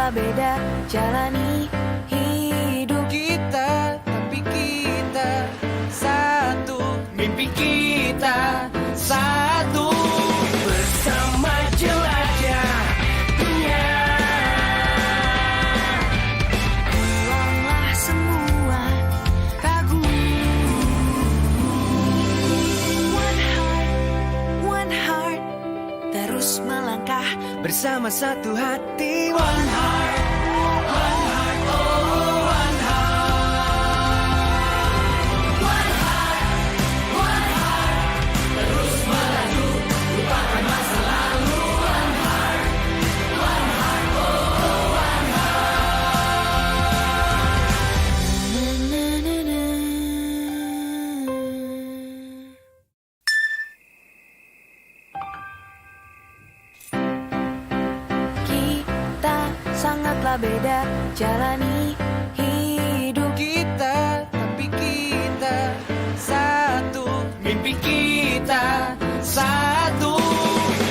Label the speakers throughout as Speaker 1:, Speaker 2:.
Speaker 1: sangatlah beda jalani hidup
Speaker 2: kita, tapi kita satu. Mimpi kita satu. Bersama jelajah dunia.
Speaker 1: buanglah semua ragu. One heart, terus melangkah
Speaker 2: Bersama satu hati. One heart, one heart, oh one heart. One heart, terus melaju, lupakan masa lalu. One heart, oh one
Speaker 1: Kita sangatlah beda jalani hidup
Speaker 2: kita, tapi kita satu. Mimpi kita satu.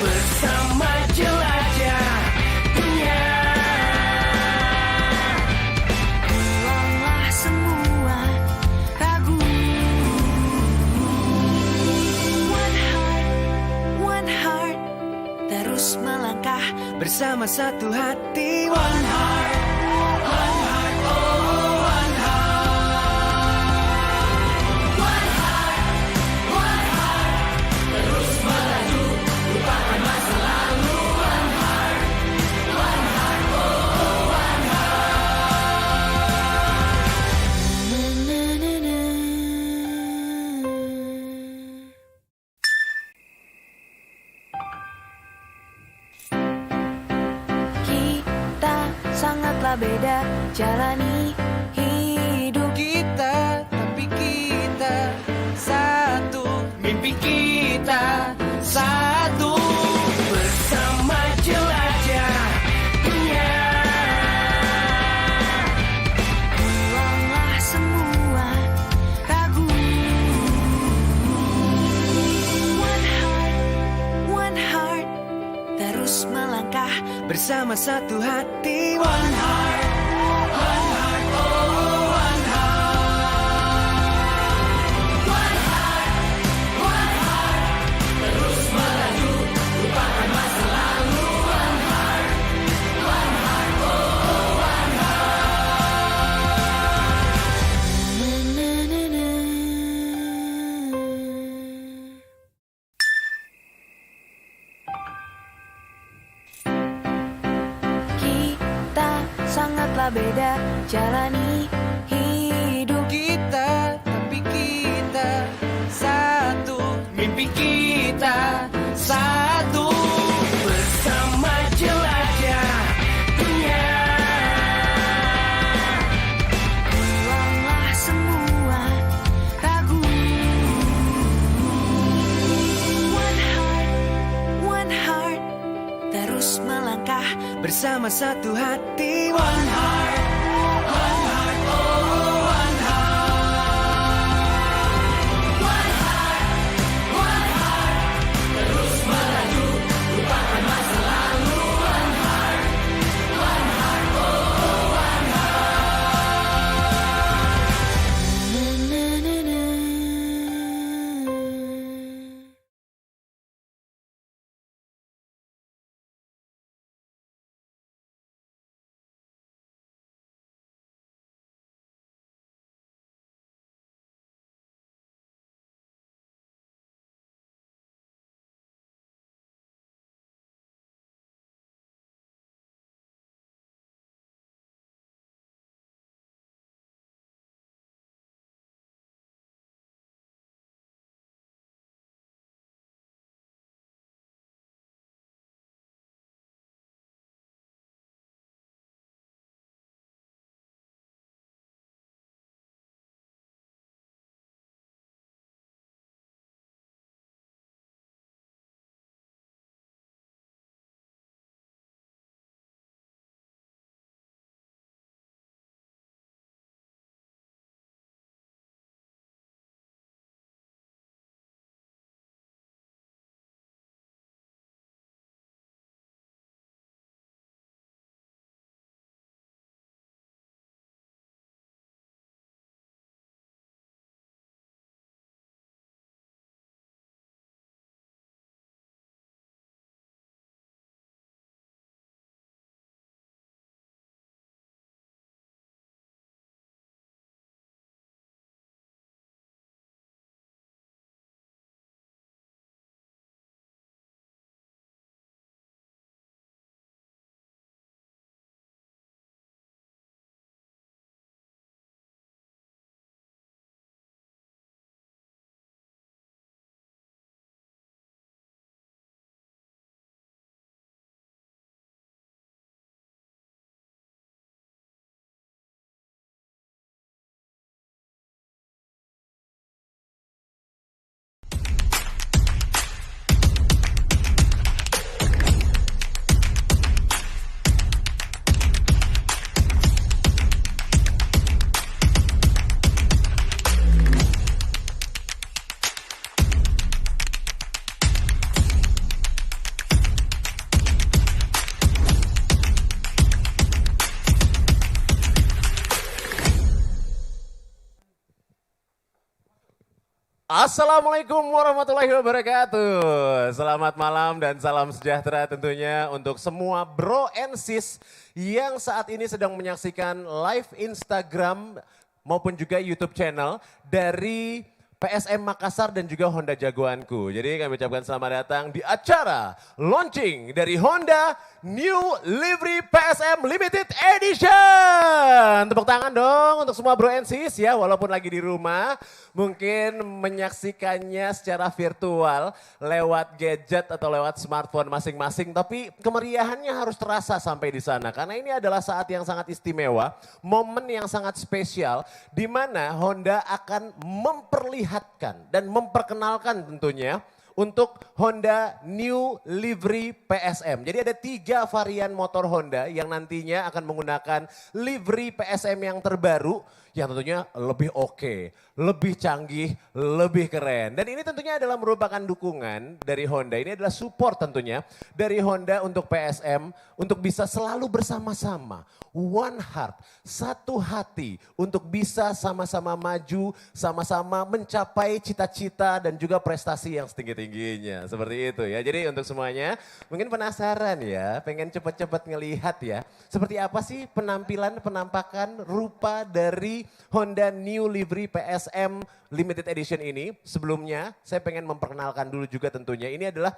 Speaker 2: Bersama jelajah dunia.
Speaker 1: buanglah semua ragu. One heart, terus melangkah
Speaker 2: Bersama satu hati. One heart, one heart, oh one heart. One heart, terus melaju, lupakan masa lalu. One heart, oh one
Speaker 1: Kita sangatlah beda jalani hidup
Speaker 2: kita, tapi kita satu. Mimpi kita satu. Bersama jelajah dunia.
Speaker 1: buanglah semua ragu. One heart, terus melangkah
Speaker 2: Bersama satu hati. One heart, one heart, oh one heart. One heart, terus melaju, lupakan masa lalu. One heart, oh one
Speaker 1: Kita sangatlah beda jalani hidup
Speaker 2: kita, tapi kita satu. Mimpi kita satu. Bersama jelajah dunia.
Speaker 1: buanglah semua ragu. One heart, terus melangkah
Speaker 2: Bersama satu hati. One heart,
Speaker 3: Assalamualaikum warahmatullahi wabarakatuh. Selamat malam dan salam sejahtera tentunya untuk semua bro and sis yang saat ini sedang menyaksikan live Instagram maupun juga YouTube channel dari PSM Makassar dan juga Honda Jagoanku. Jadi kami ucapkan selamat datang di acara launching dari Honda New Livery PSM Limited Edition. Tepuk tangan dong untuk semua bro and sis ya, walaupun lagi di rumah. Mungkin menyaksikannya secara virtual lewat gadget atau lewat smartphone masing-masing. Tapi kemeriahannya harus terasa sampai di sana. Karena ini adalah saat yang sangat istimewa, momen yang sangat spesial. Di mana Honda akan memperlihatkan dan memperkenalkan tentunya untuk Honda New Livery PSM. Jadi ada 3 varian motor Honda yang nantinya akan menggunakan livery PSM yang terbaru. Yang tentunya lebih oke, lebih canggih, lebih keren. Dan ini tentunya adalah merupakan dukungan dari Honda. Ini adalah support tentunya dari Honda untuk PSM. Untuk bisa selalu bersama-sama, one heart, satu hati. Untuk bisa sama-sama maju, sama-sama mencapai cita-cita dan juga prestasi yang setinggi-tingginya. Seperti itu ya. Jadi untuk semuanya mungkin penasaran ya, pengen cepet-cepet ngelihat ya. Seperti apa sih penampilan, penampakan, rupa dari Honda New Livery PSM Limited Edition ini. Sebelumnya saya pengen memperkenalkan dulu juga tentunya. Ini adalah,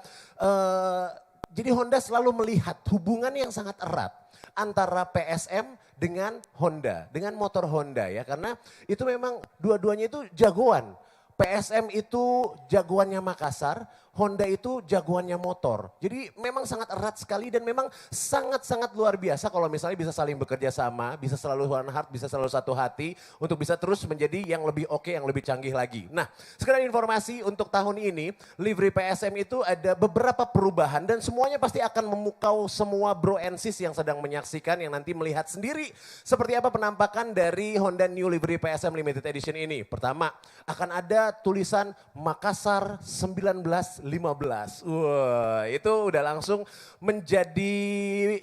Speaker 3: jadi Honda selalu melihat hubungan yang sangat erat antara PSM dengan Honda, dengan motor Honda ya. Karena itu memang dua-duanya itu jagoan. PSM itu jagoannya Makassar, Honda itu jagoannya motor. Jadi memang sangat erat sekali dan memang sangat-sangat luar biasa kalau misalnya bisa saling bekerja sama, bisa selalu one heart, bisa selalu satu hati untuk bisa terus menjadi yang lebih oke, yang lebih canggih lagi. Nah, sekedar informasi untuk tahun ini, livery PSM itu ada beberapa perubahan dan semuanya pasti akan memukau semua bro and sis yang sedang menyaksikan, yang nanti melihat sendiri seperti apa penampakan dari Honda New Livery PSM Limited Edition ini. Pertama, akan ada tulisan Makassar 1915. Wah, itu udah langsung menjadi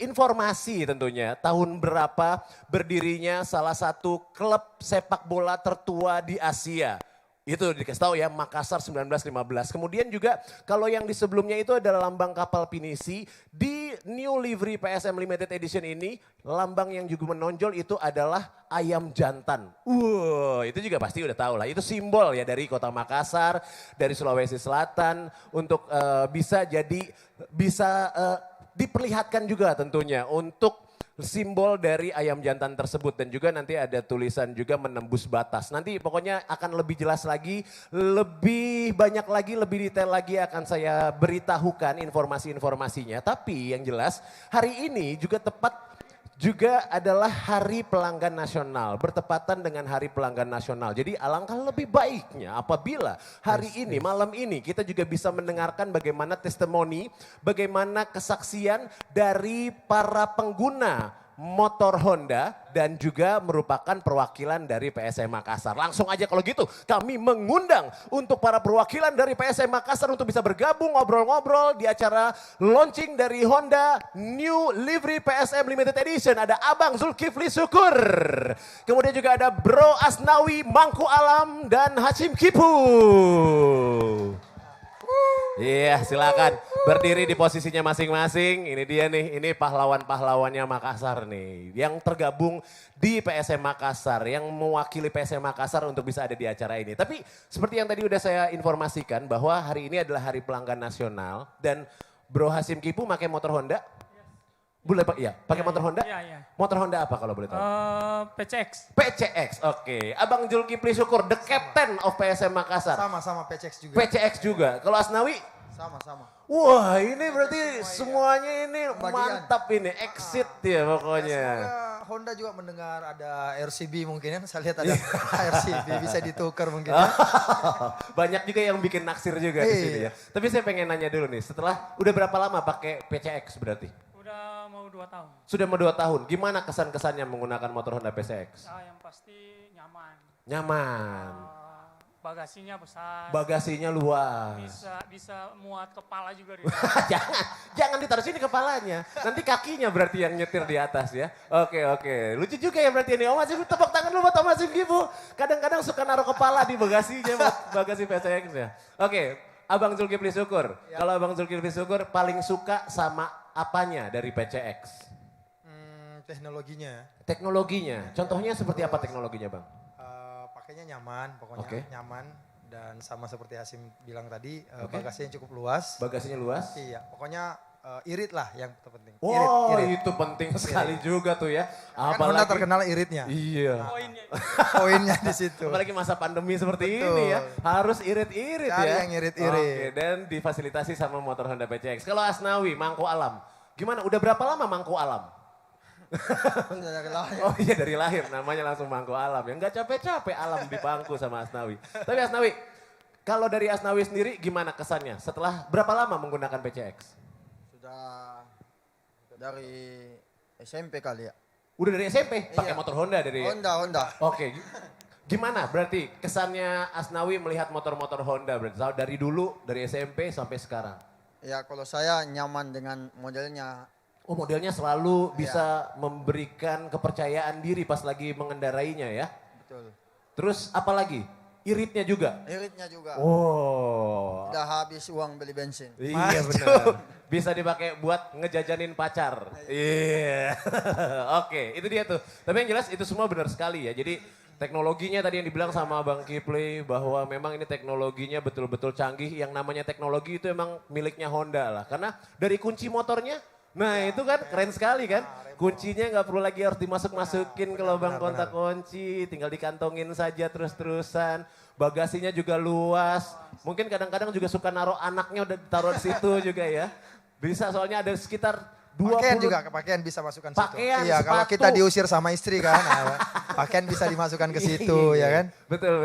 Speaker 3: informasi tentunya. Tahun berapa berdirinya salah satu klub sepak bola tertua di Asia. Itu dikasih tahu ya, Makassar 1915. Kemudian juga kalau yang di sebelumnya itu adalah lambang kapal pinisi. Di New Livery PSM Limited Edition ini, lambang yang juga menonjol itu adalah ayam jantan. Itu juga pasti udah tahu lah. Itu simbol ya dari kota Makassar, dari Sulawesi Selatan. Untuk bisa diperlihatkan juga tentunya untuk simbol dari ayam jantan tersebut. Dan juga nanti ada tulisan juga menembus batas. Nanti pokoknya akan lebih jelas lagi, lebih banyak lagi, lebih detail lagi akan saya beritahukan informasi-informasinya. Tapi yang jelas hari ini juga tepat juga adalah Hari Pelanggan Nasional, bertepatan dengan Hari Pelanggan Nasional. Jadi alangkah lebih baiknya apabila hari ini, malam ini kita juga bisa mendengarkan bagaimana testimoni, bagaimana kesaksian dari para pengguna motor Honda dan juga merupakan perwakilan dari PSM Makassar. Langsung aja kalau gitu kami mengundang untuk para perwakilan dari PSM Makassar untuk bisa bergabung ngobrol-ngobrol di acara launching dari Honda New Livery PSM Limited Edition. Ada Abang Zulkifli Syukur, kemudian juga ada Bro Asnawi Mangku Alam dan Hashim Kipu. Iya, silakan berdiri di posisinya masing-masing. Ini dia nih, ini pahlawan-pahlawannya Makassar nih. Yang tergabung di PSM Makassar, yang mewakili PSM Makassar untuk bisa ada di acara ini. Tapi seperti yang tadi udah saya informasikan bahwa hari ini adalah Hari Pelanggan Nasional. Dan Bro Hashim Kipu pakai motor Honda? Boleh Pak, iya. Pakai motor Honda?
Speaker 4: Iya.
Speaker 3: Motor Honda apa kalau boleh tahu?
Speaker 4: PCX.
Speaker 3: PCX, oke. Abang Zulkifli Syukur, the captain of PSM Makassar.
Speaker 5: Sama PCX juga.
Speaker 3: PCX juga. Kalau Asnawi?
Speaker 5: Sama.
Speaker 3: Wah, ini berarti semuanya ini
Speaker 5: Bagian.
Speaker 3: mantap ini, exit ya pokoknya.
Speaker 5: Semoga Honda juga mendengar ada RCB mungkin ya. Saya lihat ada RCB bisa ditukar mungkin ya.
Speaker 3: Banyak juga yang bikin naksir juga di sini ya. Tapi saya pengen nanya dulu nih, setelah udah berapa lama pakai PCX berarti?
Speaker 4: Udah mau 2 tahun.
Speaker 3: Sudah mau 2 tahun. Gimana kesan-kesannya menggunakan motor Honda PCX?
Speaker 4: Yang pasti nyaman.
Speaker 3: Nyaman.
Speaker 4: Bagasinya besar.
Speaker 3: Bagasinya luas.
Speaker 4: Bisa muat kepala juga di
Speaker 3: jangan ditaruh sini kepalanya. Nanti kakinya berarti yang nyetir di atas ya. Oke. Lucu juga ya berarti ini. Om Mas tepuk tangan dulu buat Om Mas Bu. Kadang-kadang suka naruh kepala di bagasinya, bagasi PCX ya. Oke, Abang Zulkifli Syukur.
Speaker 5: Ya.
Speaker 3: Kalau Abang Zulkifli Syukur paling suka sama apanya dari PCX?
Speaker 5: Teknologinya.
Speaker 3: Teknologinya. Contohnya seperti apa teknologinya, Bang?
Speaker 5: Pakainya nyaman, pokoknya
Speaker 3: Oke.
Speaker 5: nyaman. Dan sama seperti Hasim bilang tadi, bagasinya cukup luas.
Speaker 3: Bagasinya luas?
Speaker 5: Iya, pokoknya irit lah yang terpenting.
Speaker 3: Oh,
Speaker 5: Irit.
Speaker 3: itu penting sekali juga tuh ya.
Speaker 5: Kan Honda terkenal iritnya.
Speaker 3: Iya.
Speaker 4: poinnya.
Speaker 5: Poinnya di situ.
Speaker 3: Apalagi masa pandemi seperti
Speaker 5: Betul.
Speaker 3: ini ya. Harus irit-irit
Speaker 5: Cari
Speaker 3: ya.
Speaker 5: yang irit-irit.
Speaker 3: Oke, dan difasilitasi sama motor Honda PCX. Kalau Asnawi, Mangku Alam. Gimana? Udah berapa lama Mangku Alam? Oh iya dari lahir namanya langsung Mangku Alam. Ya nggak capek-capek alam di bangku sama Asnawi. Tapi Asnawi, kalau dari Asnawi sendiri gimana kesannya? Setelah berapa lama menggunakan PCX?
Speaker 6: Sudah dari SMP kali ya.
Speaker 3: Udah dari SMP? Pakai
Speaker 6: Iya.
Speaker 3: motor Honda dari...
Speaker 6: Honda.
Speaker 3: Oke, gimana berarti kesannya Asnawi melihat motor-motor Honda berarti dari dulu, dari SMP sampai sekarang?
Speaker 6: Ya kalau saya nyaman dengan modelnya.
Speaker 3: Oh modelnya selalu bisa memberikan kepercayaan diri pas lagi mengendarainya ya?
Speaker 6: Betul.
Speaker 3: Terus apa lagi? Iritnya juga?
Speaker 6: Iritnya juga.
Speaker 3: Oh.
Speaker 6: Udah habis uang beli bensin.
Speaker 3: Iya benar. Bisa dipakai buat ngejajanin pacar. Iya. Oke, itu dia tuh. Tapi yang jelas itu semua benar sekali ya. Jadi teknologinya tadi yang dibilang sama Bang Kifli bahwa memang ini teknologinya betul-betul canggih. Yang namanya teknologi itu emang miliknya Honda lah. Karena dari kunci motornya, nah itu kan keren sekali kan. Kuncinya nggak perlu lagi harus dimasuk-masukin ke lubang kontak kunci. Tinggal dikantongin saja terus-terusan. Bagasinya juga luas. Mungkin kadang-kadang juga suka naruh anaknya udah ditaruh di situ juga ya. Bisa soalnya ada sekitar 20.
Speaker 5: Pakaian juga, pakaian bisa masukkan situ.
Speaker 3: Pakaian,
Speaker 5: Iya, kalau
Speaker 3: sepatu.
Speaker 5: kita diusir sama istri kan, pakaian bisa dimasukkan ke situ ya kan.
Speaker 3: Betul.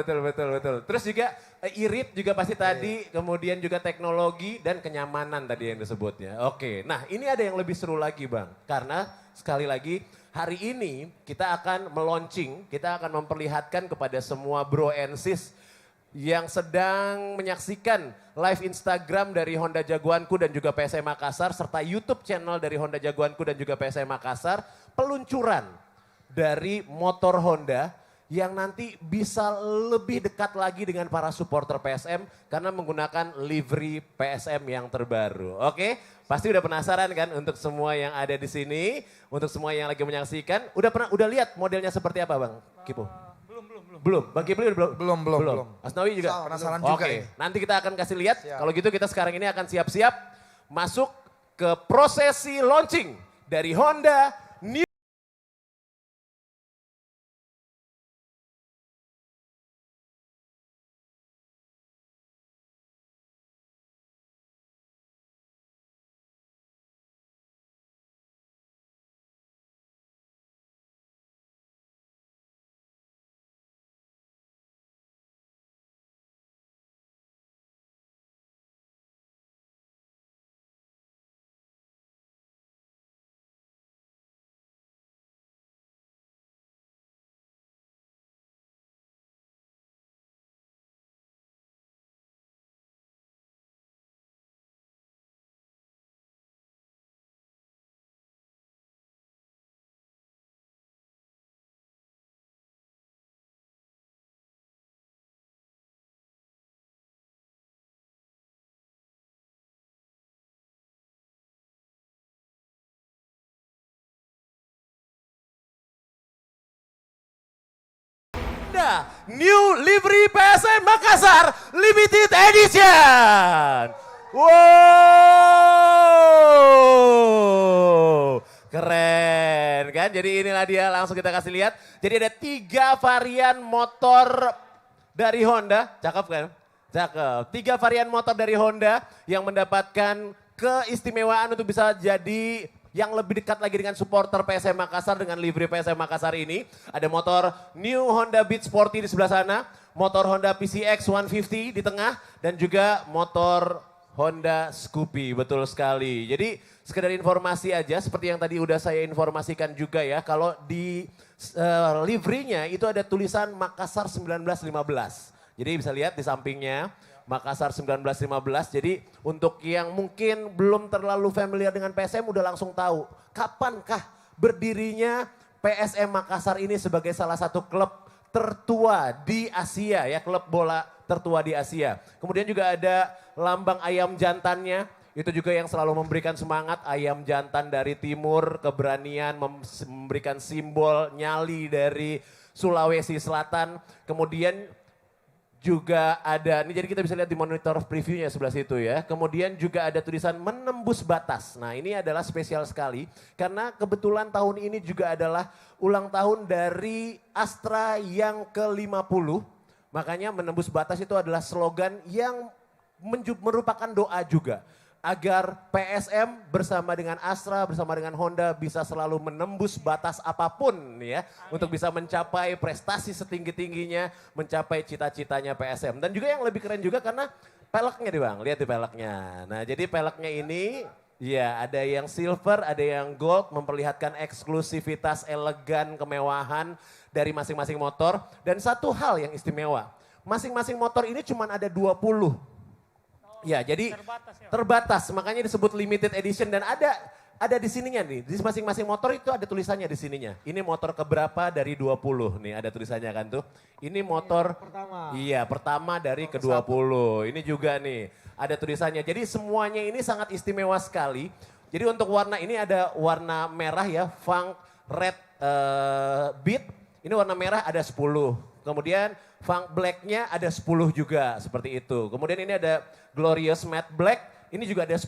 Speaker 3: Terus juga irit juga pasti tadi, kemudian juga teknologi dan kenyamanan tadi yang disebutnya. Oke, nah ini ada yang lebih seru lagi Bang. Karena sekali lagi hari ini kita akan meluncing, kita akan memperlihatkan kepada semua bro and sis yang sedang menyaksikan live Instagram dari Honda Jagoanku dan juga PSM Makassar serta YouTube channel dari Honda Jagoanku dan juga PSM Makassar peluncuran dari motor Honda yang nanti bisa lebih dekat lagi dengan para supporter PSM karena menggunakan livery PSM yang terbaru. Oke, pasti udah penasaran kan untuk semua yang ada di sini, untuk semua yang lagi menyaksikan, udah lihat modelnya seperti apa Bang Kipo? Belum. Bang Kifli udah belum?
Speaker 5: Belum.
Speaker 3: Asnawi juga?
Speaker 5: Sama, penasaran
Speaker 3: Oke,
Speaker 5: juga ini.
Speaker 3: nanti kita akan kasih lihat.
Speaker 5: Siap.
Speaker 3: Kalau gitu kita sekarang ini akan siap-siap masuk ke prosesi launching dari Honda New. Honda New Livery PSM Makassar Limited Edition. Wow, keren kan? Jadi inilah dia, langsung kita kasih lihat. Jadi ada 3 varian motor dari Honda, cakep kan? Cakep. 3 varian motor dari Honda yang mendapatkan keistimewaan untuk bisa jadi yang lebih dekat lagi dengan supporter PSM Makassar dengan livery PSM Makassar ini. Ada motor New Honda Beat Sporty di sebelah sana, motor Honda PCX 150 di tengah, dan juga motor Honda Scoopy, betul sekali. Jadi sekedar informasi aja seperti yang tadi udah saya informasikan juga ya, kalau di liverynya itu ada tulisan Makassar 1915. Jadi bisa lihat di sampingnya Makassar 1915. Jadi untuk yang mungkin belum terlalu familiar dengan PSM udah langsung tahu kapankah berdirinya PSM Makassar ini sebagai salah satu klub tertua di Asia ya, klub bola tertua di Asia. Kemudian juga ada lambang ayam jantannya, itu juga yang selalu memberikan semangat, ayam jantan dari timur, keberanian memberikan simbol nyali dari Sulawesi Selatan. Kemudian juga ada, ini jadi kita bisa lihat di monitor previewnya sebelah situ ya. Kemudian juga ada tulisan menembus batas. Nah ini adalah spesial sekali karena kebetulan tahun ini juga adalah ulang tahun dari Astra yang ke-50. Makanya menembus batas itu adalah slogan yang merupakan doa juga. Agar PSM bersama dengan Astra, bersama dengan Honda bisa selalu menembus batas apapun ya. Untuk bisa mencapai prestasi setinggi-tingginya, mencapai cita-citanya PSM. Dan juga yang lebih keren juga karena peleknya nih Bang, lihat di peleknya. Nah jadi peleknya ini ya ada yang silver, ada yang gold, memperlihatkan eksklusivitas, elegan, kemewahan dari masing-masing motor. Dan satu hal yang istimewa, masing-masing motor ini cuma ada 20. Ya, jadi terbatas, makanya disebut limited edition dan ada di sininya nih, di masing-masing motor itu ada tulisannya di sininya. Ini motor keberapa dari 20 nih, ada tulisannya kan tuh. Ini motor pertama. Iya, pertama dari ke-20. Ini juga nih, ada tulisannya. Jadi semuanya ini sangat istimewa sekali. Jadi untuk warna ini ada warna merah ya, Funk Red Beat. Ini warna merah ada 10. Kemudian Funk Black-nya ada 10 juga, seperti itu. Kemudian ini ada Glorious Matte Black, ini juga ada 10.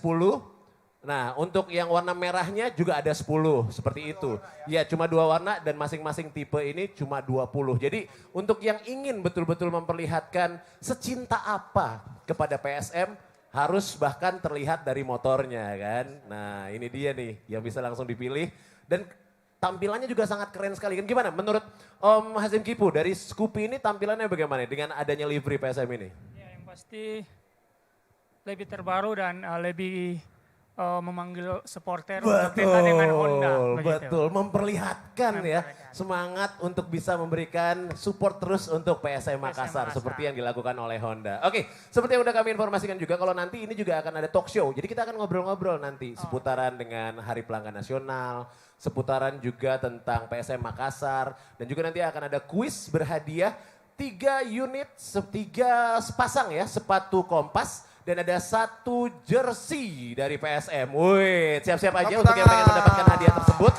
Speaker 3: Nah untuk yang warna merahnya juga ada 10, seperti itu. Ya cuma 2 warna dan masing-masing tipe ini cuma 20. Jadi untuk yang ingin betul-betul memperlihatkan secinta apa kepada PSM, harus bahkan terlihat dari motornya kan. Nah ini dia nih yang bisa langsung dipilih. Dan tampilannya juga sangat keren sekali. Kan gimana menurut Om Hazim Kipu dari Scoopy ini tampilannya bagaimana dengan adanya livery PSM ini?
Speaker 4: Ya yang pasti lebih terbaru dan lebih memanggil supporter untuk kita dengan Honda.
Speaker 3: Betul, memperlihatkan ya semangat untuk bisa memberikan support terus untuk PSM Makassar seperti yang dilakukan oleh Honda. Oke, seperti yang udah kami informasikan juga kalau nanti ini juga akan ada talk show. Jadi kita akan ngobrol-ngobrol nanti seputaran dengan Hari Pelanggan Nasional, seputaran juga tentang PSM Makassar dan juga nanti akan ada kuis berhadiah 3 unit, 3 sepasang ya sepatu Kompas. Dan ada 1 jersey dari PSM. Wih, siap-siap aja untuk yang pengen mendapatkan hadiah tersebut.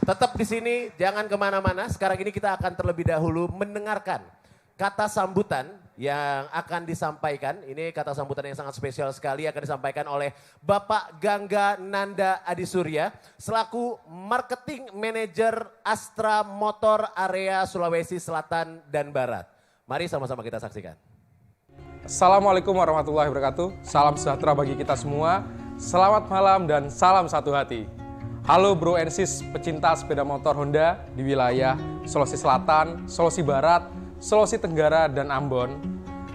Speaker 3: Tetap di sini, jangan kemana-mana. Sekarang ini kita akan terlebih dahulu mendengarkan kata sambutan yang akan disampaikan. Ini kata sambutan yang sangat spesial sekali akan disampaikan oleh Bapak Gangga Nanda Adisurya selaku Marketing Manager Astra Motor Area Sulawesi Selatan dan Barat. Mari sama-sama kita saksikan.
Speaker 7: Assalamualaikum warahmatullahi wabarakatuh. Salam sejahtera bagi kita semua. Selamat malam dan salam satu hati. Halo bro and sis pecinta sepeda motor Honda di wilayah Sulawesi Selatan, Sulawesi Barat, Sulawesi Tenggara, dan Ambon.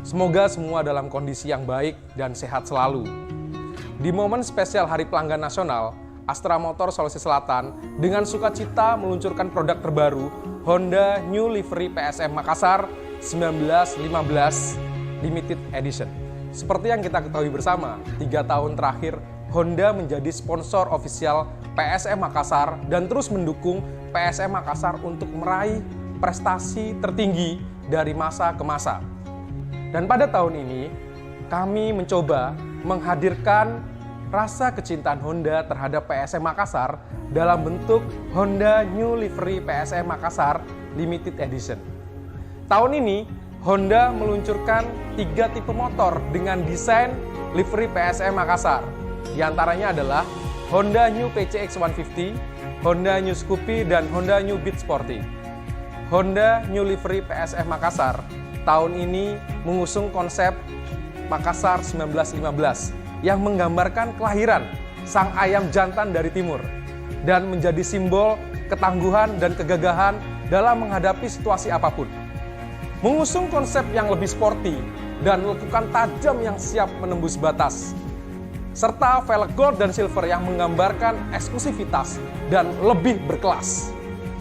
Speaker 7: Semoga semua dalam kondisi yang baik dan sehat selalu. Di momen spesial Hari Pelanggan Nasional, Astra Motor Sulawesi Selatan dengan sukacita meluncurkan produk terbaru Honda New Livery PSM Makassar 1915 Limited Edition. Seperti yang kita ketahui bersama, 3 tahun terakhir Honda menjadi sponsor ofisial PSM Makassar dan terus mendukung PSM Makassar untuk meraih prestasi tertinggi dari masa ke masa. Dan pada tahun ini, kami mencoba menghadirkan rasa kecintaan Honda terhadap PSM Makassar dalam bentuk Honda New Livery PSM Makassar Limited Edition. Tahun ini, Honda meluncurkan 3 tipe motor dengan desain livery PSM Makassar. Di antaranya adalah Honda New PCX 150, Honda New Scoopy, dan Honda New Beat Sporty. Honda New Livery PSM Makassar tahun ini mengusung konsep Makassar 1915 yang menggambarkan kelahiran sang ayam jantan dari timur dan menjadi simbol ketangguhan dan kegagahan dalam menghadapi situasi apapun. Mengusung konsep yang lebih sporty dan lekukan tajam yang siap menembus batas. Serta velg gold dan silver yang menggambarkan eksklusivitas dan lebih berkelas.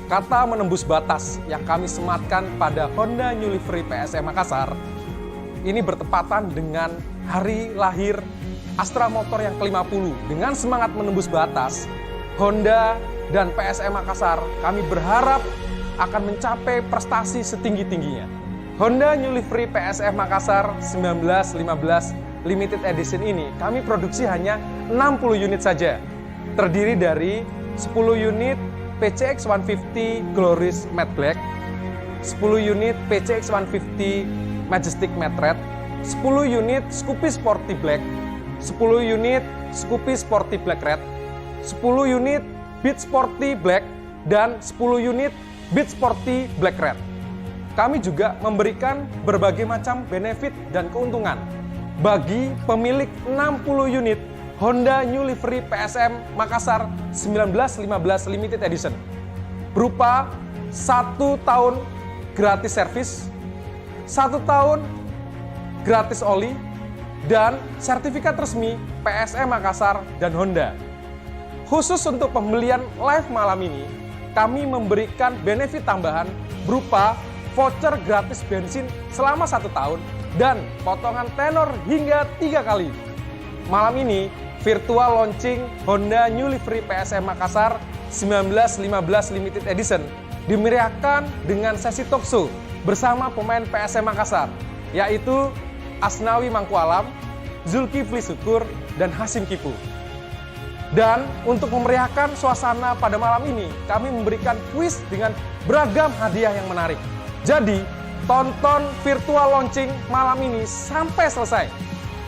Speaker 7: Kata menembus batas yang kami sematkan pada Honda New Livery PSM Makassar ini bertepatan dengan hari lahir Astra Motor yang ke-50. Dengan semangat menembus batas, Honda dan PSM Makassar kami berharap akan mencapai prestasi setinggi-tingginya. Honda New Livery PSM Makassar 1915 Limited Edition ini kami produksi hanya 60 unit saja. Terdiri dari 10 unit PCX 150 Glorious Matte Black, 10 unit PCX 150 Majestic Matte Red, 10 unit Scoopy Sporty Black, 10 unit Scoopy Sporty Black Red, 10 unit Beat Sporty Black, dan 10 unit Beat Sporty Black Red. Kami juga memberikan berbagai macam benefit dan keuntungan bagi pemilik 60 unit Honda New Livery PSM Makassar 1915 Limited Edition, berupa 1 tahun gratis servis, 1 tahun gratis oli, dan sertifikat resmi PSM Makassar dan Honda. Khusus untuk pembelian live malam ini, kami memberikan benefit tambahan berupa voucher gratis bensin selama 1 tahun dan potongan tenor hingga 3 kali. Malam ini, virtual launching Honda New Livery PSM Makassar 1915 Limited Edition dimeriahkan dengan sesi talkshow bersama pemain PSM Makassar, yaitu Asnawi Mangkualam, Zulkifli Syukur, dan Hasim Kipu. Dan untuk memeriahkan suasana pada malam ini, kami memberikan kuis dengan beragam hadiah yang menarik. Jadi, tonton virtual launching malam ini sampai selesai.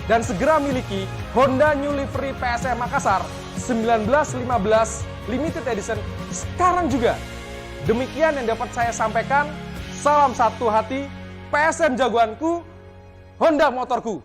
Speaker 7: Dan segera miliki Honda New Livery PSM Makassar 1915 Limited Edition sekarang juga. Demikian yang dapat saya sampaikan. Salam satu hati, PSM jagoanku, Honda motorku.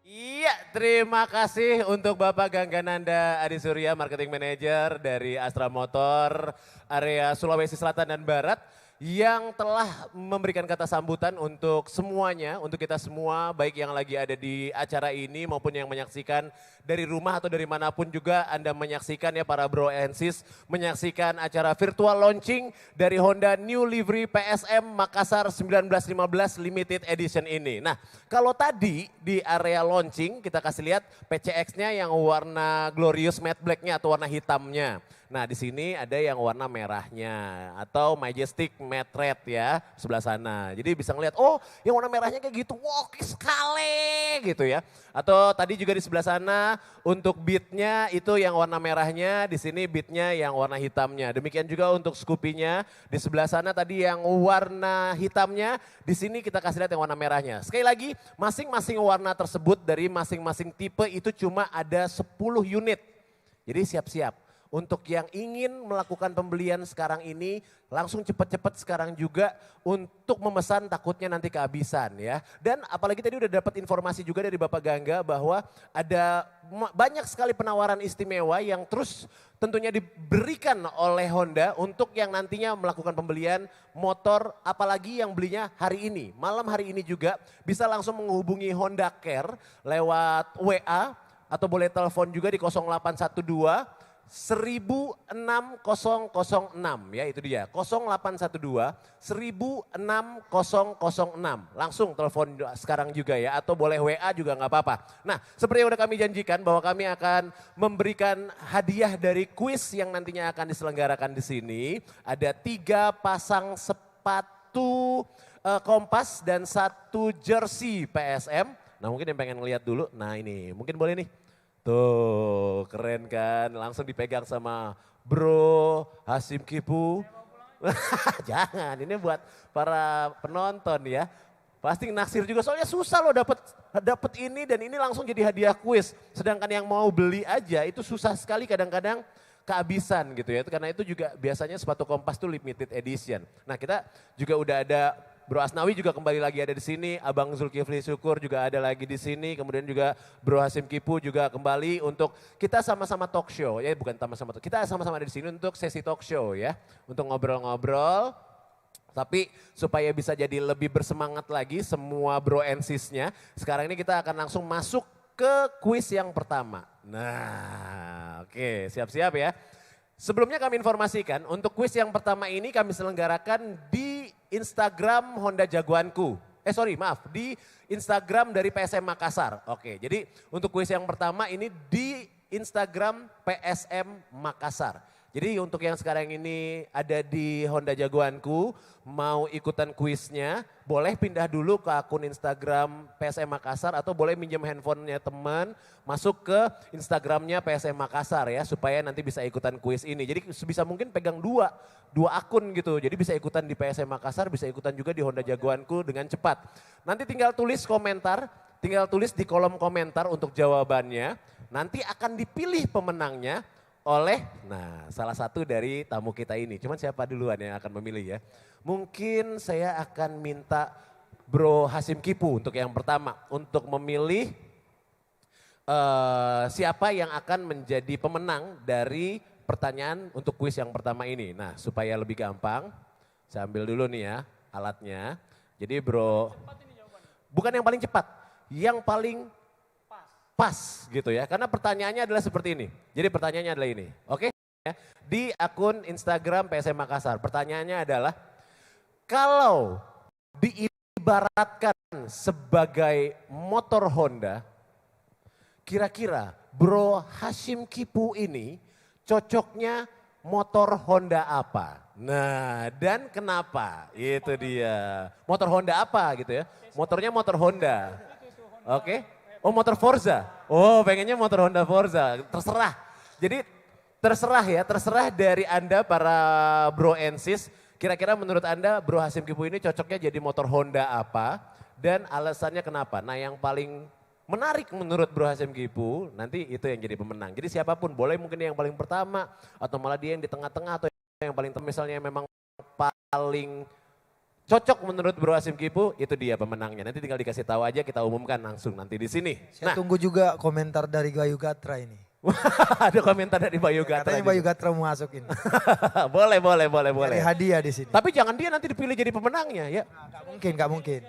Speaker 3: Iya, terima kasih untuk Bapak Ganggananda Adi Surya, Marketing Manager dari Astra Motor area Sulawesi Selatan dan Barat, yang telah memberikan kata sambutan untuk semuanya, untuk kita semua, baik yang lagi ada di acara ini maupun yang menyaksikan dari rumah atau dari manapun juga Anda menyaksikan ya para bro and sis, menyaksikan acara virtual launching dari Honda New Livery PSM Makassar 1915 Limited Edition ini. Nah, kalau tadi di area launching kita kasih lihat PCX-nya yang warna Glorious Matte Black-nya atau warna hitamnya. Nah, di sini ada yang warna merahnya atau Majestic Matte Red ya, sebelah sana. Jadi bisa ngeliat, oh yang warna merahnya kayak gitu, wow sekali gitu ya. Atau tadi juga di sebelah sana untuk beatnya itu yang warna merahnya, di sini beatnya yang warna hitamnya. Demikian juga untuk Scoopy-nya, di sebelah sana tadi yang warna hitamnya, di sini kita kasih lihat yang warna merahnya. Sekali lagi, masing-masing warna tersebut dari masing-masing tipe itu cuma ada 10 unit. Jadi siap-siap. Untuk yang ingin melakukan pembelian sekarang ini, langsung cepat-cepat sekarang juga untuk memesan, takutnya nanti kehabisan ya. Dan apalagi tadi udah dapat informasi juga dari Bapak Gangga bahwa ada banyak sekali penawaran istimewa yang terus tentunya diberikan oleh Honda untuk yang nantinya melakukan pembelian motor, apalagi yang belinya hari ini. Malam hari ini juga bisa langsung menghubungi Honda Care lewat WA atau boleh telepon juga di 0812 16006 ya, itu dia 0812 16006. Langsung telepon sekarang juga ya, atau boleh WA juga nggak apa-apa. Nah, seperti yang udah kami janjikan bahwa kami akan memberikan hadiah dari kuis yang nantinya akan diselenggarakan di sini. Ada 3 pasang sepatu Kompas dan 1 jersey PSM. Nah, mungkin yang pengen ngeliat dulu. Nah, ini mungkin boleh nih. Tuh, keren kan? Langsung dipegang sama Bro Hasim Kipu. Jangan, ini buat para penonton ya. Pasti naksir juga, soalnya susah loh dapet ini dan ini langsung jadi hadiah kuis. Sedangkan yang mau beli aja itu susah sekali, kadang-kadang kehabisan gitu ya. Karena itu juga biasanya sepatu Kompas tuh limited edition. Nah, kita juga udah ada Bro Asnawi juga kembali lagi ada di sini, Abang Zulkifli Syukur juga ada lagi di sini, kemudian juga Bro Hasim Kipu juga kembali untuk kita sama-sama talk show, ya bukan sama-sama, kita sama-sama ada di sini untuk sesi talk show ya, untuk ngobrol-ngobrol. Tapi supaya bisa jadi lebih bersemangat lagi semua bro and sis-nya, sekarang ini kita akan langsung masuk ke kuis yang pertama. Nah, oke, siap-siap ya. Sebelumnya kami informasikan untuk kuis yang pertama ini kami selenggarakan di Instagram Honda Jagoanku. Di Instagram dari PSM Makassar. Oke, jadi untuk kuis yang pertama ini di Instagram PSM Makassar. Jadi untuk yang sekarang ini ada di Honda Jagoanku, mau ikutan kuisnya, boleh pindah dulu ke akun Instagram PSM Makassar atau boleh minjem handphonenya teman, masuk ke Instagramnya PSM Makassar ya, supaya nanti bisa ikutan kuis ini. Jadi sebisa mungkin pegang dua akun gitu, jadi bisa ikutan di PSM Makassar, bisa ikutan juga di Honda Jagoanku dengan cepat. Nanti tinggal tulis komentar, tinggal tulis di kolom komentar untuk jawabannya, nanti akan dipilih pemenangnya oleh salah satu dari tamu kita ini. Cuman siapa duluan yang akan memilih ya? Mungkin saya akan minta Bro Hasim Kipu untuk yang pertama. Untuk memilih siapa yang akan menjadi pemenang dari pertanyaan untuk kuis yang pertama ini. Nah supaya lebih gampang, saya ambil dulu nih ya alatnya. Jadi Bro, bukan yang paling cepat, yang paling pas gitu ya, karena pertanyaannya adalah seperti ini. Jadi pertanyaannya adalah ini, oke? Di akun Instagram PSM Makassar, pertanyaannya adalah kalau diibaratkan sebagai motor Honda, kira-kira Bro Hasim Kipu ini cocoknya motor Honda apa? Nah, dan kenapa? Itu dia. Motor Honda apa gitu ya? Motornya motor Honda. Oke? Oh motor Forza, oh pengennya motor Honda Forza, terserah. Jadi terserah dari Anda para Bro Ensis, kira-kira menurut Anda Bro Hasim Kipu ini cocoknya jadi motor Honda apa dan alasannya kenapa. Nah yang paling menarik menurut Bro Hasim Kipu nanti itu yang jadi pemenang. Jadi siapapun boleh mungkin yang paling pertama atau malah dia yang di tengah-tengah atau yang paling misalnya memang paling cocok menurut Bro Hasim Kipu, itu dia pemenangnya. Nanti tinggal dikasih tahu aja, kita umumkan langsung nanti di sini.
Speaker 5: Saya tunggu juga komentar dari Bayu Gatra ini.
Speaker 3: Ada komentar dari Bayu Gatra.
Speaker 5: Katanya Bayu Gatra mau masuk ini.
Speaker 3: boleh.
Speaker 5: Ada hadiah di sini.
Speaker 3: Tapi jangan dia nanti dipilih jadi pemenangnya ya.
Speaker 5: Gak mungkin.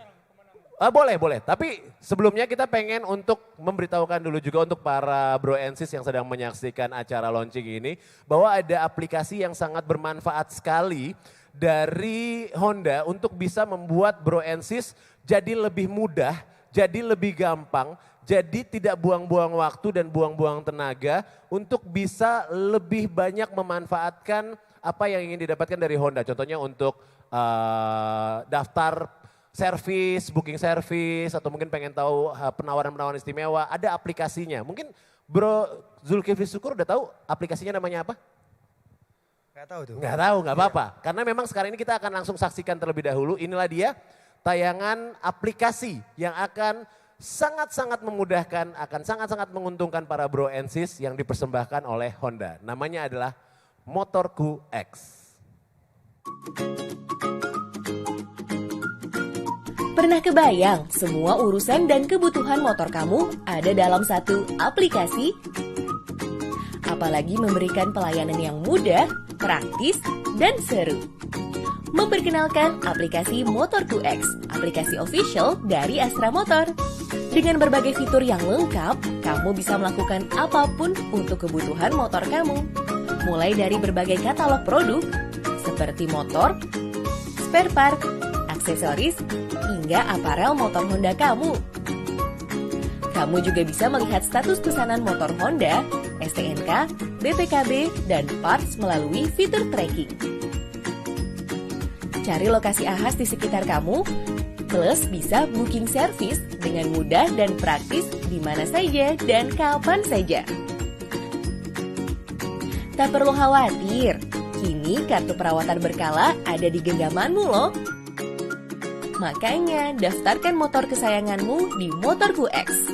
Speaker 3: Boleh. Tapi sebelumnya kita pengen untuk memberitahukan dulu juga untuk para Bro Ensis yang sedang menyaksikan acara launching ini, bahwa ada aplikasi yang sangat bermanfaat sekali dari Honda untuk bisa membuat Bro Ensis jadi lebih mudah, jadi lebih gampang, jadi tidak buang-buang waktu dan buang-buang tenaga untuk bisa lebih banyak memanfaatkan apa yang ingin didapatkan dari Honda. Contohnya untuk daftar servis, booking servis, atau mungkin pengen tahu penawaran-penawaran istimewa, ada aplikasinya. Mungkin Bro Zulkifli Syukur udah tahu aplikasinya namanya apa?
Speaker 5: Gak tahu tuh.
Speaker 3: Gak tahu, gak apa-apa. Karena memang sekarang ini kita akan langsung saksikan terlebih dahulu. Inilah dia tayangan aplikasi yang akan sangat-sangat memudahkan, akan sangat-sangat menguntungkan para Bro Ensis yang dipersembahkan oleh Honda. Namanya adalah Motorku X.
Speaker 8: Pernah kebayang semua urusan dan kebutuhan motor kamu ada dalam satu aplikasi? Apalagi memberikan pelayanan yang mudah, praktis, dan seru. Memperkenalkan aplikasi Motorku X, aplikasi official dari Astra Motor. Dengan berbagai fitur yang lengkap, kamu bisa melakukan apapun untuk kebutuhan motor kamu. Mulai dari berbagai katalog produk, seperti motor, spare part, aksesoris, hingga aparel motor Honda kamu. Kamu juga bisa melihat status pesanan motor Honda, STNK, BPKB, dan parts melalui fitur tracking. Cari lokasi ahas di sekitar kamu, plus bisa booking service dengan mudah dan praktis di mana saja dan kapan saja. Tak perlu khawatir, kini kartu perawatan berkala ada di genggamanmu loh. Makanya daftarkan motor kesayanganmu di Motorku X.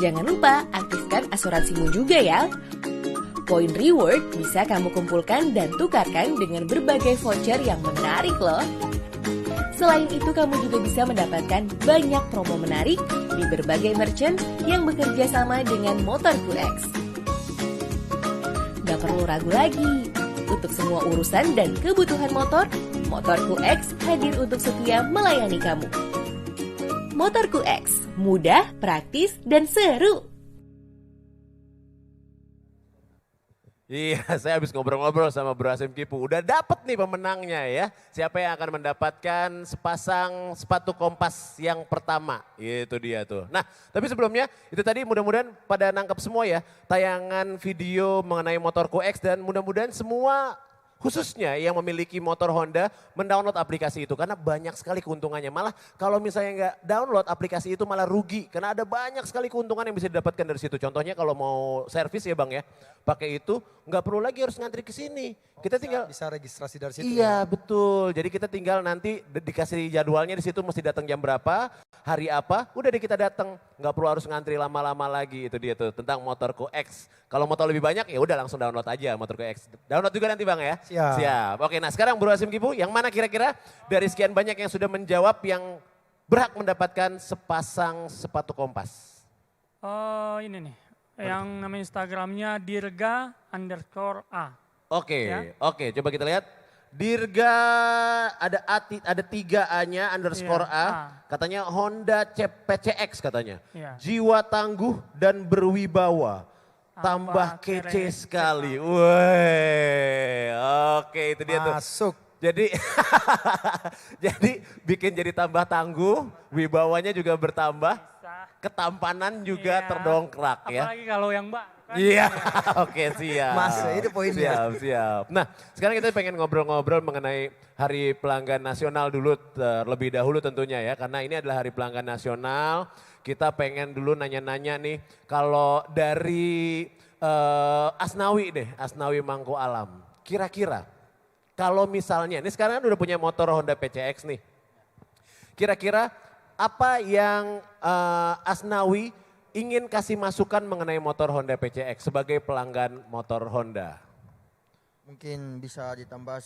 Speaker 8: Jangan lupa aktifkan asuransimu juga ya. Poin reward bisa kamu kumpulkan dan tukarkan dengan berbagai voucher yang menarik loh. Selain itu kamu juga bisa mendapatkan banyak promo menarik di berbagai merchant yang bekerja sama dengan Motorku X. Gak perlu ragu lagi, untuk semua urusan dan kebutuhan motor, Motorku X hadir untuk setia melayani kamu. Motorku X, mudah, praktis, dan seru.
Speaker 3: Iya, saya habis ngobrol-ngobrol sama Bro Hasim Kipu. Udah dapet nih pemenangnya ya. Siapa yang akan mendapatkan sepasang sepatu kompas yang pertama. Itu dia tuh. Nah, tapi sebelumnya itu tadi mudah-mudahan pada nangkep semua ya. Tayangan video mengenai motorku X dan mudah-mudahan semua khususnya yang memiliki motor Honda mendownload aplikasi itu karena banyak sekali keuntungannya. Malah kalau misalnya nggak download aplikasi itu malah rugi karena ada banyak sekali keuntungan yang bisa didapatkan dari situ. Contohnya kalau mau servis ya Bang ya, pakai itu nggak perlu lagi harus ngantri ke sini. Kita tinggal
Speaker 5: Bisa registrasi dari situ.
Speaker 3: iya betul. Jadi kita tinggal nanti dikasih jadwalnya di situ mesti datang jam berapa, hari apa, udah deh kita datang. Nggak perlu harus ngantri lama-lama lagi. Itu dia tuh tentang motorku X. Kalau mau tahu lebih banyak ya udah langsung download aja motorku X. Download juga nanti Bang ya.
Speaker 5: Siap.
Speaker 3: Siap. Oke, nah sekarang Bro Hasim Kipu, yang mana kira-kira dari sekian banyak yang sudah menjawab yang berhak mendapatkan sepasang sepatu kompas?
Speaker 4: Ini nih, yang nama Instagramnya dirga_a.
Speaker 3: Oke,
Speaker 4: Ya.
Speaker 3: oke, coba kita lihat. Dirga ada 3 A-nya underscore
Speaker 4: Iya,
Speaker 3: A. Katanya Honda PCX katanya.
Speaker 4: Iya.
Speaker 3: Jiwa tangguh dan berwibawa. Tambah kece
Speaker 4: keren
Speaker 3: sekali. Woi, oke itu dia tuh.
Speaker 5: Masuk.
Speaker 3: Jadi jadi bikin jadi tambah tangguh, wibawanya juga bertambah, ketampanan juga
Speaker 4: Iya.
Speaker 3: terdongkrak ya.
Speaker 4: Apalagi kalau yang baru kan.
Speaker 3: Iya, oke siap.
Speaker 5: Masuk, itu poinnya.
Speaker 3: Siap, siap. Nah sekarang kita pengen ngobrol-ngobrol mengenai Hari Pelanggan Nasional dulu terlebih dahulu tentunya ya. Karena ini adalah Hari Pelanggan Nasional, kita pengen dulu nanya-nanya nih kalau dari Asnawi deh, Asnawi Mangku Alam. Kira-kira kalau misalnya, ini sekarang kan udah punya motor Honda PCX nih. Kira-kira apa yang Asnawi ingin kasih masukan mengenai motor Honda PCX sebagai pelanggan motor Honda?
Speaker 6: Mungkin bisa ditambah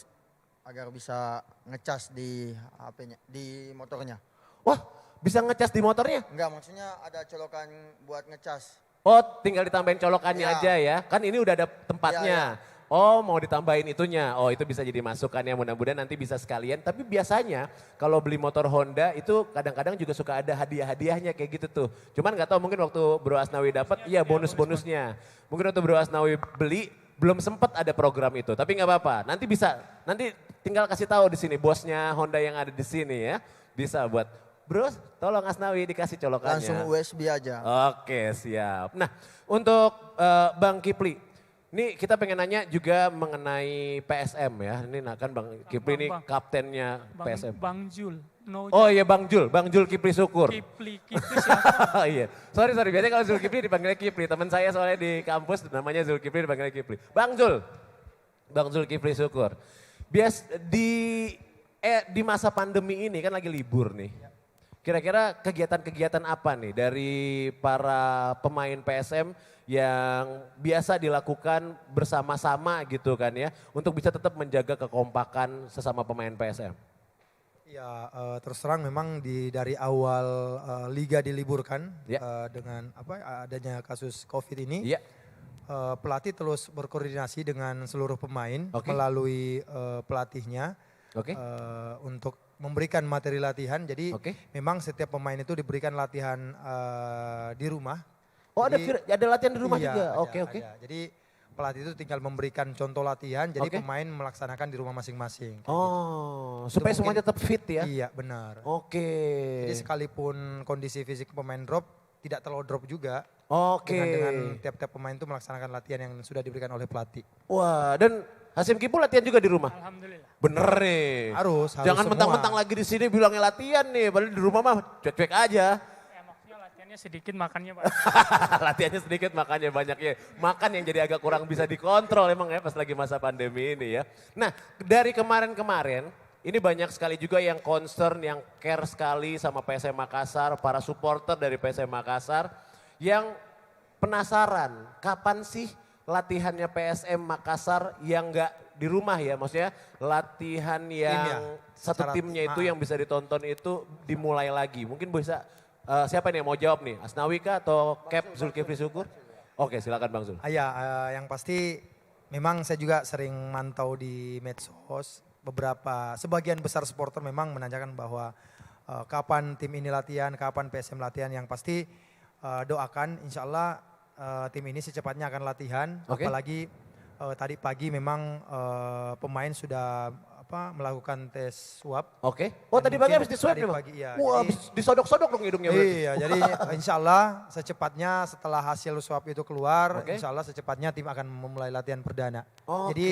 Speaker 6: agar bisa ngecas di HP-nya, di motornya.
Speaker 3: Wah, bisa ngecas di motornya?
Speaker 6: Enggak, maksudnya ada colokan buat ngecas.
Speaker 3: Oh, tinggal ditambahin colokannya
Speaker 6: Iya.
Speaker 3: aja ya. Kan ini udah ada tempatnya. Oh, mau ditambahin itunya. Oh, itu bisa jadi masukan ya. Mudah-mudahan nanti bisa sekalian. Tapi biasanya kalau beli motor Honda itu kadang-kadang juga suka ada hadiah-hadiahnya kayak gitu tuh. Cuman nggak tahu mungkin waktu Bro Asnawi dapat, iya bonus-bonusnya. Mungkin waktu Bro Asnawi beli belum sempat ada program itu. Tapi nggak apa-apa. Nanti bisa. Nanti tinggal kasih tahu di sini bosnya Honda yang ada di sini ya. Bisa buat Bro, tolong Asnawi dikasih colokannya.
Speaker 6: Langsung USB aja.
Speaker 3: Oke, siap. Nah, untuk Bang Kipli, ini kita pengen nanya juga mengenai PSM ya. Ini nah kan Bang Kipli ini
Speaker 4: Bang.
Speaker 3: kaptennya PSM.
Speaker 4: Bang Jul. No,
Speaker 3: Oh iya Bang Jul Kipli Syukur.
Speaker 4: Kipli siapa?
Speaker 3: Iya, sorry biasanya kalau Zulkifli dipanggilnya Kipli. Teman saya soalnya di kampus namanya Zulkifli dipanggilnya Kipli. Bang Zulkifli Syukur. Di masa pandemi ini kan lagi libur nih. Kira-kira kegiatan-kegiatan apa nih dari para pemain PSM yang biasa dilakukan bersama-sama gitu kan ya. Untuk bisa tetap menjaga kekompakan sesama pemain PSM.
Speaker 5: Ya terus terang memang dari awal liga diliburkan
Speaker 3: Ya.
Speaker 5: dengan adanya kasus COVID ini.
Speaker 3: Iya,
Speaker 5: Pelatih terus berkoordinasi dengan seluruh pemain
Speaker 3: Oke.
Speaker 5: melalui pelatihnya
Speaker 3: oke.
Speaker 5: untuk memberikan materi latihan. Jadi
Speaker 3: Oke.
Speaker 5: memang setiap pemain itu diberikan latihan di rumah.
Speaker 3: Oh
Speaker 5: Jadi-
Speaker 3: ada latihan di rumah
Speaker 5: Iya,
Speaker 3: juga?
Speaker 5: ada,
Speaker 3: Oke.
Speaker 5: ada. Jadi pelatih itu tinggal memberikan contoh latihan, jadi
Speaker 3: Oke.
Speaker 5: pemain melaksanakan di rumah masing-masing.
Speaker 3: Oh,
Speaker 5: Itu
Speaker 3: supaya
Speaker 5: mungkin-
Speaker 3: semuanya tetap fit ya?
Speaker 5: Iya benar.
Speaker 3: Oke.
Speaker 5: Jadi sekalipun kondisi fisik pemain drop, tidak terlalu drop juga.
Speaker 3: Oke.
Speaker 5: Dengan tiap-tiap pemain itu melaksanakan latihan yang sudah diberikan oleh pelatih.
Speaker 3: Wah, dan Hasim Kipu latihan juga di rumah?
Speaker 4: Alhamdulillah.
Speaker 3: Bener nih.
Speaker 5: Harus
Speaker 3: Jangan
Speaker 5: semua.
Speaker 3: mentang-mentang lagi di sini bilangnya latihan nih, padahal di rumah mah cuek-cuek aja.
Speaker 4: Maksudnya latihannya sedikit, makannya Pak.
Speaker 3: Latihannya sedikit, makannya banyak ya. Makan yang jadi agak kurang bisa dikontrol emang ya pas lagi masa pandemi ini ya. Nah, dari kemarin-kemarin ini banyak sekali juga yang concern, yang care sekali sama PSM Makassar, para supporter dari PSM Makassar yang penasaran kapan sih latihannya PSM Makassar yang enggak di rumah ya, maksudnya latihan yang satu
Speaker 5: Secara
Speaker 3: timnya itu
Speaker 5: tim,
Speaker 3: yang bisa ditonton itu dimulai lagi. Mungkin bisa siapa nih yang mau jawab nih? Asnawi kah atau Cap Zulkifli Syukur? Oke, silakan Bang Zul.
Speaker 5: Yang pasti memang saya juga sering mantau di medsos. Sebagian besar supporter memang menanyakan bahwa kapan tim ini latihan, kapan PSM latihan. Yang pasti doakan insya Allah tim ini secepatnya akan latihan.
Speaker 3: Oke.
Speaker 5: Apalagi tadi pagi memang pemain sudah melakukan tes swab.
Speaker 3: Oke. Oh tadi pagi habis diswab
Speaker 5: tadi
Speaker 3: memang?
Speaker 5: pagi, iya.
Speaker 3: Wah
Speaker 5: Jadi-
Speaker 3: habis disodok-sodok dong hidungnya berarti.
Speaker 5: Iya, jadi insya Allah secepatnya setelah hasil swab itu keluar,
Speaker 3: Oke.
Speaker 5: insya Allah secepatnya tim akan memulai latihan perdana.
Speaker 3: Oke.
Speaker 5: Jadi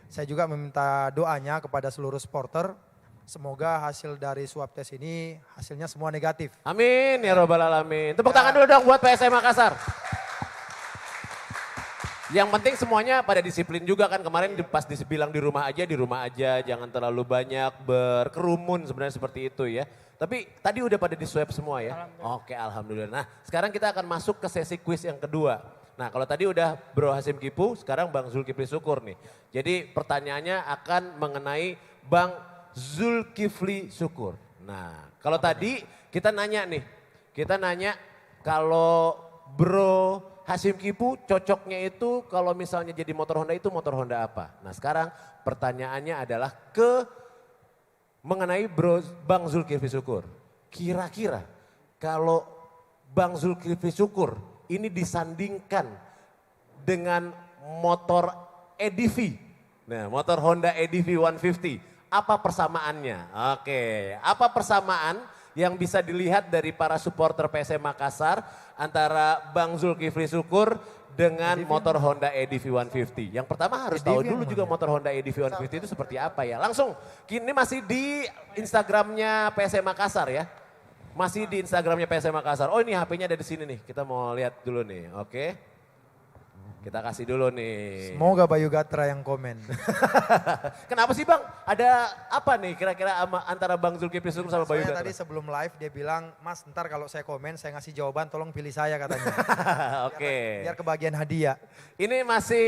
Speaker 5: saya juga meminta doanya kepada seluruh supporter, semoga hasil dari swab tes ini hasilnya semua negatif.
Speaker 3: Amin ya robbal alamin. Tepuk tangan dulu dong buat PSM Makassar. Yang penting semuanya pada disiplin juga kan, kemarin pas dibilang di rumah aja, jangan terlalu banyak berkerumun sebenarnya seperti itu ya. Tapi tadi udah pada di swab semua ya? Oke alhamdulillah. Nah sekarang kita akan masuk ke sesi quiz yang kedua. Nah kalau tadi udah Bro Hasim Kipu, sekarang Bang Zulkifli Syukur nih. Jadi pertanyaannya akan mengenai Bang Zulkifli Syukur. Nah kalau tadi kita nanya kalau Bro Hasim Kipu cocoknya itu kalau misalnya jadi motor Honda itu motor Honda apa? Nah sekarang pertanyaannya adalah mengenai Bang Zulkifli Syukur. Kira-kira kalau Bang Zulkifli Syukur ini disandingkan dengan motor EDV. Nah motor Honda EDV 150, apa persamaannya? Oke, apa persamaan yang bisa dilihat dari para supporter PSM Makassar antara Bang Zulkifli Syukur dengan motor Honda EDV 150. Yang pertama harus tahu dulu juga motor Honda EDV 150 itu seperti apa ya. Langsung, kini masih di Instagramnya PSM Makassar ya. Masih di Instagramnya PSM Makassar. Oh ini HP-nya ada di sini nih, kita mau lihat dulu nih, oke. Kita kasih dulu nih.
Speaker 5: Semoga Bayu Gatra yang komen.
Speaker 3: Kenapa sih Bang? Ada apa nih kira-kira antara Bang Zulkifli Syukur sama Bayu
Speaker 5: Soalnya
Speaker 3: Gatra?
Speaker 5: tadi sebelum live dia bilang, Mas ntar kalau saya komen saya ngasih jawaban tolong pilih saya katanya.
Speaker 3: Oke.
Speaker 5: Biar kebagian hadiah.
Speaker 3: Ini masih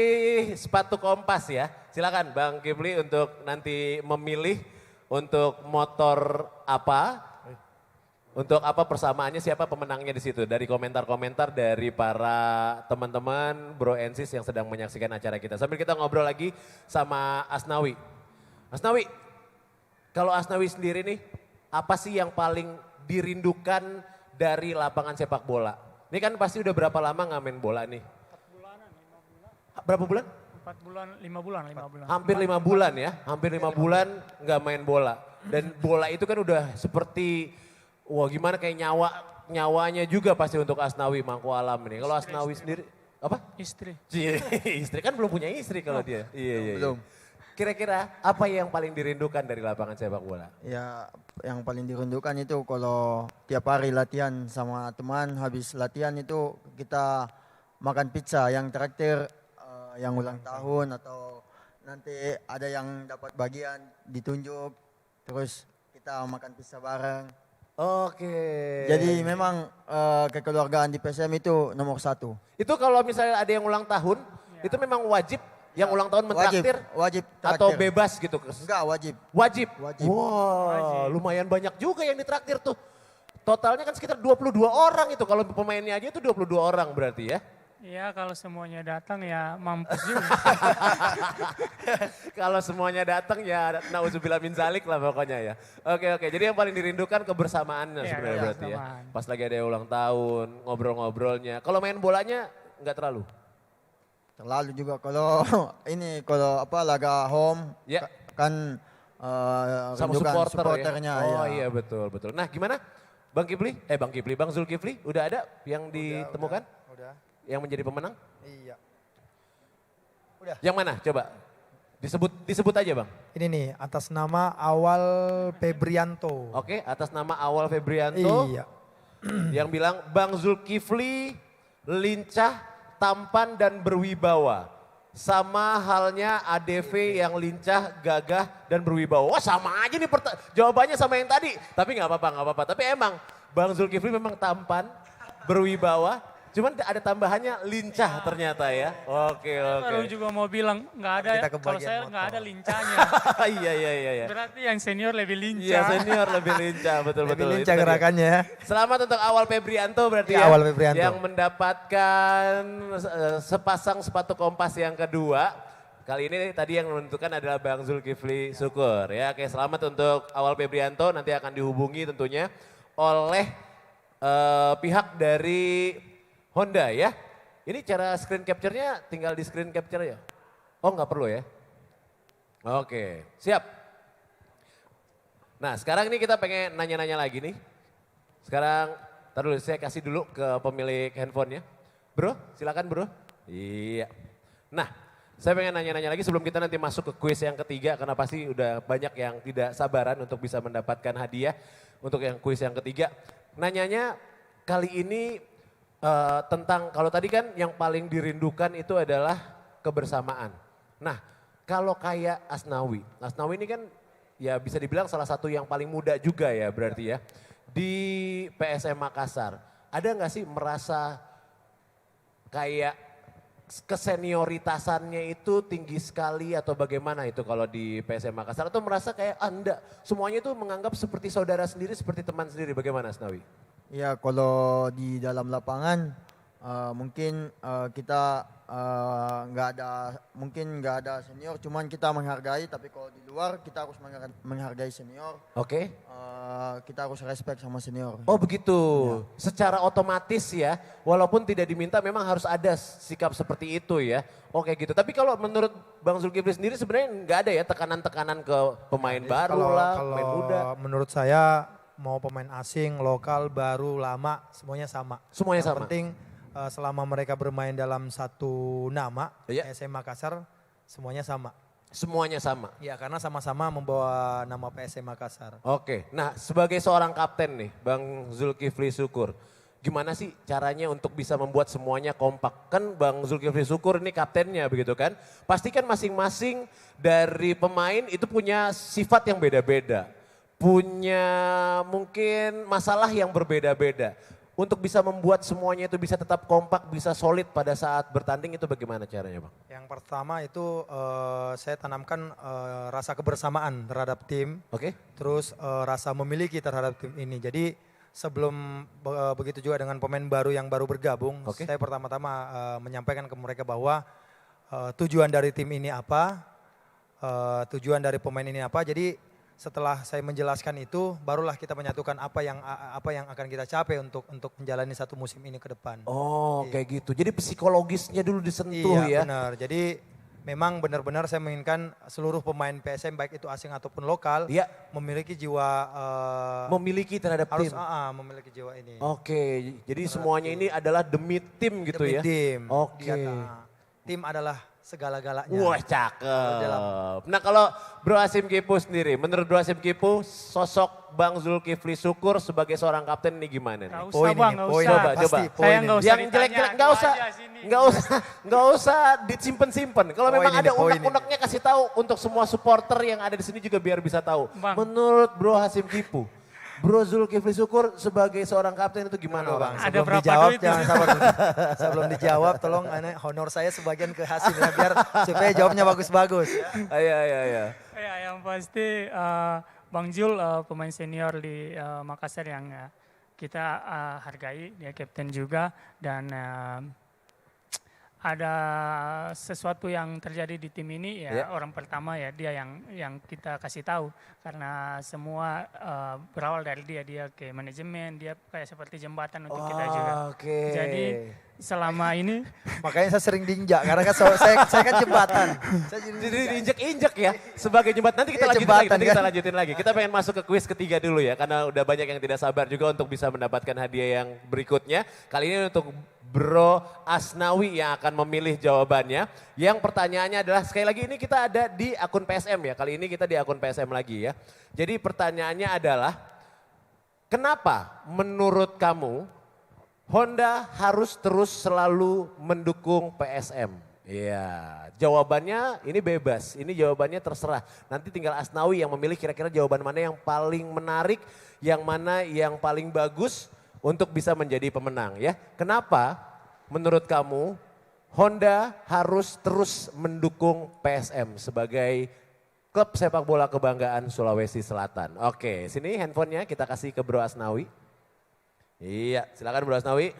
Speaker 3: sepatu kompas ya. Silakan Bang Kifli untuk nanti memilih untuk motor apa. Untuk apa persamaannya, siapa pemenangnya di situ. Dari komentar-komentar dari para teman-teman Bro Ensis yang sedang menyaksikan acara kita. Sambil kita ngobrol lagi sama Asnawi. Asnawi, kalau Asnawi sendiri nih, apa sih yang paling dirindukan dari lapangan sepak bola? Ini kan pasti udah berapa lama nggak main bola nih?
Speaker 4: 4 bulanan, 5 bulan.
Speaker 3: Berapa bulan?
Speaker 4: 4 bulan, 5 bulan, 5 bulan.
Speaker 3: Hampir 5 bulan ya, hampir 5 bulan nggak main bola. Dan bola itu kan udah seperti, wah gimana kayak nyawanya juga pasti untuk Asnawi Mangku Alam ini. Kalau Asnawi sendiri, apa?
Speaker 4: Istri.
Speaker 3: Istri kan belum punya istri kalau dia. Iya.
Speaker 6: Belum.
Speaker 3: Kira-kira apa yang paling dirindukan dari lapangan sepak bola?
Speaker 6: Ya yang paling dirindukan itu kalau tiap hari latihan sama teman, habis latihan itu kita makan pizza yang traktir yang ulang tahun atau nanti ada yang dapat bagian ditunjuk terus kita makan pizza bareng.
Speaker 3: Oke.
Speaker 6: Jadi memang kekeluargaan di PSM itu nomor 1.
Speaker 3: Itu kalau misalnya ada yang ulang tahun, itu memang wajib yang ulang tahun mentraktir?
Speaker 6: Wajib
Speaker 3: Atau
Speaker 6: traktir.
Speaker 3: bebas gitu?
Speaker 6: Enggak, wajib.
Speaker 3: Wajib?
Speaker 6: Wajib.
Speaker 3: Wah lumayan banyak juga yang ditraktir tuh. Totalnya kan sekitar 22 orang itu, kalau pemainnya aja itu 22 orang berarti ya?
Speaker 4: Iya kalau semuanya datang ya mampus juga.
Speaker 3: Kalau semuanya datang ya nauzubillah min zalik lah pokoknya ya. Oke, jadi yang paling dirindukan kebersamaannya
Speaker 4: Iya,
Speaker 3: sebenarnya berarti ya.
Speaker 4: kebersamaan.
Speaker 3: Pas lagi ada yang ulang tahun, ngobrol-ngobrolnya. Kalau main bolanya nggak terlalu?
Speaker 6: Terlalu juga kalau kalau laga home
Speaker 3: Ya.
Speaker 6: kan
Speaker 3: Sama
Speaker 6: rindukan
Speaker 3: ya?
Speaker 6: supporternya.
Speaker 3: Oh
Speaker 6: ya.
Speaker 3: iya betul. Nah gimana Bang Zulkifli udah ada yang ditemukan?
Speaker 5: Udah.
Speaker 3: Yang menjadi pemenang?
Speaker 5: Iya.
Speaker 3: Yang mana? Coba disebut aja Bang.
Speaker 5: Ini nih atas nama Awal Febrianto.
Speaker 3: Oke, atas nama Awal Febrianto.
Speaker 5: Iya.
Speaker 3: Yang bilang Bang Zulkifli lincah, tampan dan berwibawa. Sama halnya ADV yang lincah, gagah dan berwibawa. Wah sama aja nih jawabannya sama yang tadi. Tapi nggak apa-apa. Tapi emang Bang Zulkifli memang tampan, berwibawa. Cuman ada tambahannya lincah ternyata ya. Oke.
Speaker 4: Baru juga mau bilang nggak ada,
Speaker 5: Kita
Speaker 4: kalau
Speaker 5: kebagian
Speaker 4: saya
Speaker 5: motor.
Speaker 4: nggak ada lincahnya.
Speaker 3: Iya.
Speaker 4: Berarti yang senior lebih
Speaker 3: Iya
Speaker 4: lincah.
Speaker 3: senior lebih lincah, betul.
Speaker 5: Lebih lincah
Speaker 3: Itu tadi.
Speaker 5: gerakannya.
Speaker 3: Selamat untuk Awal Febrianto berarti
Speaker 5: Iya,
Speaker 3: ya.
Speaker 5: Awal Febrianto.
Speaker 3: Yang mendapatkan sepasang sepatu kompas yang kedua. Kali ini tadi yang menentukan adalah Bang Zulkifli Syukur ya. Oke selamat untuk Awal Febrianto, nanti akan dihubungi tentunya oleh pihak dari Honda ya. Ini cara screen capture-nya tinggal di screen capture ya. Oh nggak perlu ya? Oke, siap. Nah sekarang ini kita pengen nanya-nanya lagi nih. Sekarang, ntar dulu saya kasih dulu ke pemilik handphonenya. Bro, silakan bro. Iya. Nah, saya pengen nanya-nanya lagi sebelum kita nanti masuk ke kuis yang ketiga. Karena pasti udah banyak yang tidak sabaran untuk bisa mendapatkan hadiah untuk yang kuis yang ketiga. Nanyanya kali ini tentang, kalau tadi kan yang paling dirindukan itu adalah kebersamaan. Nah, kalau kayak Asnawi ini kan ya bisa dibilang salah satu yang paling muda juga ya berarti ya. Di PSM Makassar, ada nggak sih merasa kayak kesenioritasannya itu tinggi sekali atau bagaimana itu kalau di PSM Makassar? Atau merasa kayak enggak, semuanya itu menganggap seperti saudara sendiri, seperti teman sendiri, bagaimana Asnawi?
Speaker 6: Ya kalau di dalam lapangan mungkin kita nggak ada senior, cuman kita menghargai. Tapi kalau di luar kita harus menghargai senior.
Speaker 3: Oke.
Speaker 6: Kita harus respect sama senior.
Speaker 3: Oh begitu, ya. Secara otomatis ya, walaupun tidak diminta memang harus ada sikap seperti itu ya. Oke gitu, tapi kalau menurut Bang Zulkifli sendiri sebenarnya nggak ada ya tekanan-tekanan ke pemain baru pemain muda.
Speaker 5: Menurut saya mau pemain asing, lokal, baru, lama, semuanya sama.
Speaker 3: Semuanya
Speaker 5: Yang
Speaker 3: sama?
Speaker 5: penting selama mereka bermain dalam satu nama,
Speaker 3: Iya.
Speaker 5: PSM Makassar, semuanya sama.
Speaker 3: Semuanya sama?
Speaker 5: Ya karena sama-sama membawa nama PSM Makassar.
Speaker 3: Oke, nah sebagai seorang kapten nih Bang Zulkifli Syukur, gimana sih caranya untuk bisa membuat semuanya kompak? Kan Bang Zulkifli Syukur ini kaptennya begitu kan, pasti kan masing-masing dari pemain itu punya sifat yang beda-beda. Punya mungkin masalah yang berbeda-beda. Untuk bisa membuat semuanya itu bisa tetap kompak, bisa solid pada saat bertanding itu bagaimana caranya Bang?
Speaker 5: Yang pertama itu saya tanamkan rasa kebersamaan terhadap tim.
Speaker 3: Oke.
Speaker 5: Terus rasa memiliki terhadap tim ini. Jadi sebelum begitu juga dengan pemain baru yang baru bergabung.
Speaker 3: Oke.
Speaker 5: Saya pertama-tama menyampaikan ke mereka bahwa tujuan dari tim ini apa, tujuan dari pemain ini apa. Jadi setelah saya menjelaskan itu, barulah kita menyatukan apa yang akan kita capai untuk menjalani satu musim ini ke depan.
Speaker 3: Oh kayak gitu, jadi psikologisnya dulu disentuh
Speaker 5: Iya
Speaker 3: ya?
Speaker 5: benar, jadi memang benar-benar saya menginginkan seluruh pemain PSM baik itu asing ataupun lokal
Speaker 3: Iya.
Speaker 5: memiliki jiwa
Speaker 3: Memiliki terhadap
Speaker 5: harus
Speaker 3: tim?
Speaker 5: memiliki jiwa ini.
Speaker 3: Oke, jadi semuanya ini adalah demi tim gitu
Speaker 5: Demi
Speaker 3: ya?
Speaker 5: tim.
Speaker 3: Oke.
Speaker 5: Tim adalah segala-galanya.
Speaker 3: Wah cakep. Nah kalau Bro Hasyim Kipu sendiri, menurut Bro Hasyim Kipu sosok Bang Zulkifli Syukur sebagai seorang kapten ini gimana nih?
Speaker 4: Gak usah
Speaker 5: Poin
Speaker 4: Bang,
Speaker 5: ini,
Speaker 4: gak
Speaker 5: poin.
Speaker 4: usah.
Speaker 3: Coba,
Speaker 5: Pasti,
Speaker 3: coba.
Speaker 5: poin
Speaker 4: Saya
Speaker 5: ini.
Speaker 4: nggak usah
Speaker 3: Yang
Speaker 4: ditanya,
Speaker 3: jelek-jelek
Speaker 4: itu
Speaker 3: nggak usah,
Speaker 4: aja sini.
Speaker 3: nggak usah disimpan-simpan. Kalau
Speaker 5: Poin
Speaker 3: memang
Speaker 5: ini,
Speaker 3: ada
Speaker 5: poin ini.
Speaker 3: unek-uneknya kasih tahu untuk semua supporter yang ada di sini juga biar bisa tahu.
Speaker 4: Bang.
Speaker 3: Menurut Bro Hasyim Kipu, Bro Zulkifli Syukur sebagai seorang kapten itu gimana Bang?
Speaker 4: Ada
Speaker 5: Sebelum
Speaker 4: berapa
Speaker 5: dijawab,
Speaker 4: duit
Speaker 5: jangan
Speaker 4: itu?
Speaker 5: sabar. Sebelum dijawab tolong honor saya sebagian ke Hasyim ya, biar supaya jawabnya bagus-bagus.
Speaker 3: Iya.
Speaker 4: Ya, yang pasti Bang Jul pemain senior di Makassar yang kita hargai, dia kapten juga dan ada sesuatu yang terjadi di tim ini ya orang pertama ya dia yang kita kasih tahu karena semua berawal dari dia ke manajemen, dia kayak seperti jembatan untuk kita juga.
Speaker 3: Oke.
Speaker 4: Jadi selama ini
Speaker 5: Makanya saya sering diinjak karena kan saya kan jembatan. Saya
Speaker 3: Jadi diinjek-injek ya sebagai jembatan. Nanti kita
Speaker 5: Iya,
Speaker 3: lanjutin lagi,
Speaker 5: jembatan,
Speaker 3: nanti kita
Speaker 5: kan?
Speaker 3: lanjutin lagi. Kita pengen masuk ke kuis ketiga dulu ya karena udah banyak yang tidak sabar juga untuk bisa mendapatkan hadiah yang berikutnya. Kali ini untuk Bro Asnawi yang akan memilih jawabannya. Yang pertanyaannya adalah sekali lagi ini kita ada di akun PSM ya. Kali ini kita di akun PSM lagi ya. Jadi pertanyaannya adalah kenapa menurut kamu Honda harus terus selalu mendukung PSM? Iya, jawabannya ini bebas, ini jawabannya terserah. Nanti tinggal Asnawi yang memilih kira-kira jawaban mana yang paling menarik, yang mana yang paling bagus untuk bisa menjadi pemenang ya. Kenapa menurut kamu Honda harus terus mendukung PSM sebagai klub sepak bola kebanggaan Sulawesi Selatan? Oke, sini handphonenya kita kasih ke Bro Asnawi. Iya, silakan Bro Asnawi.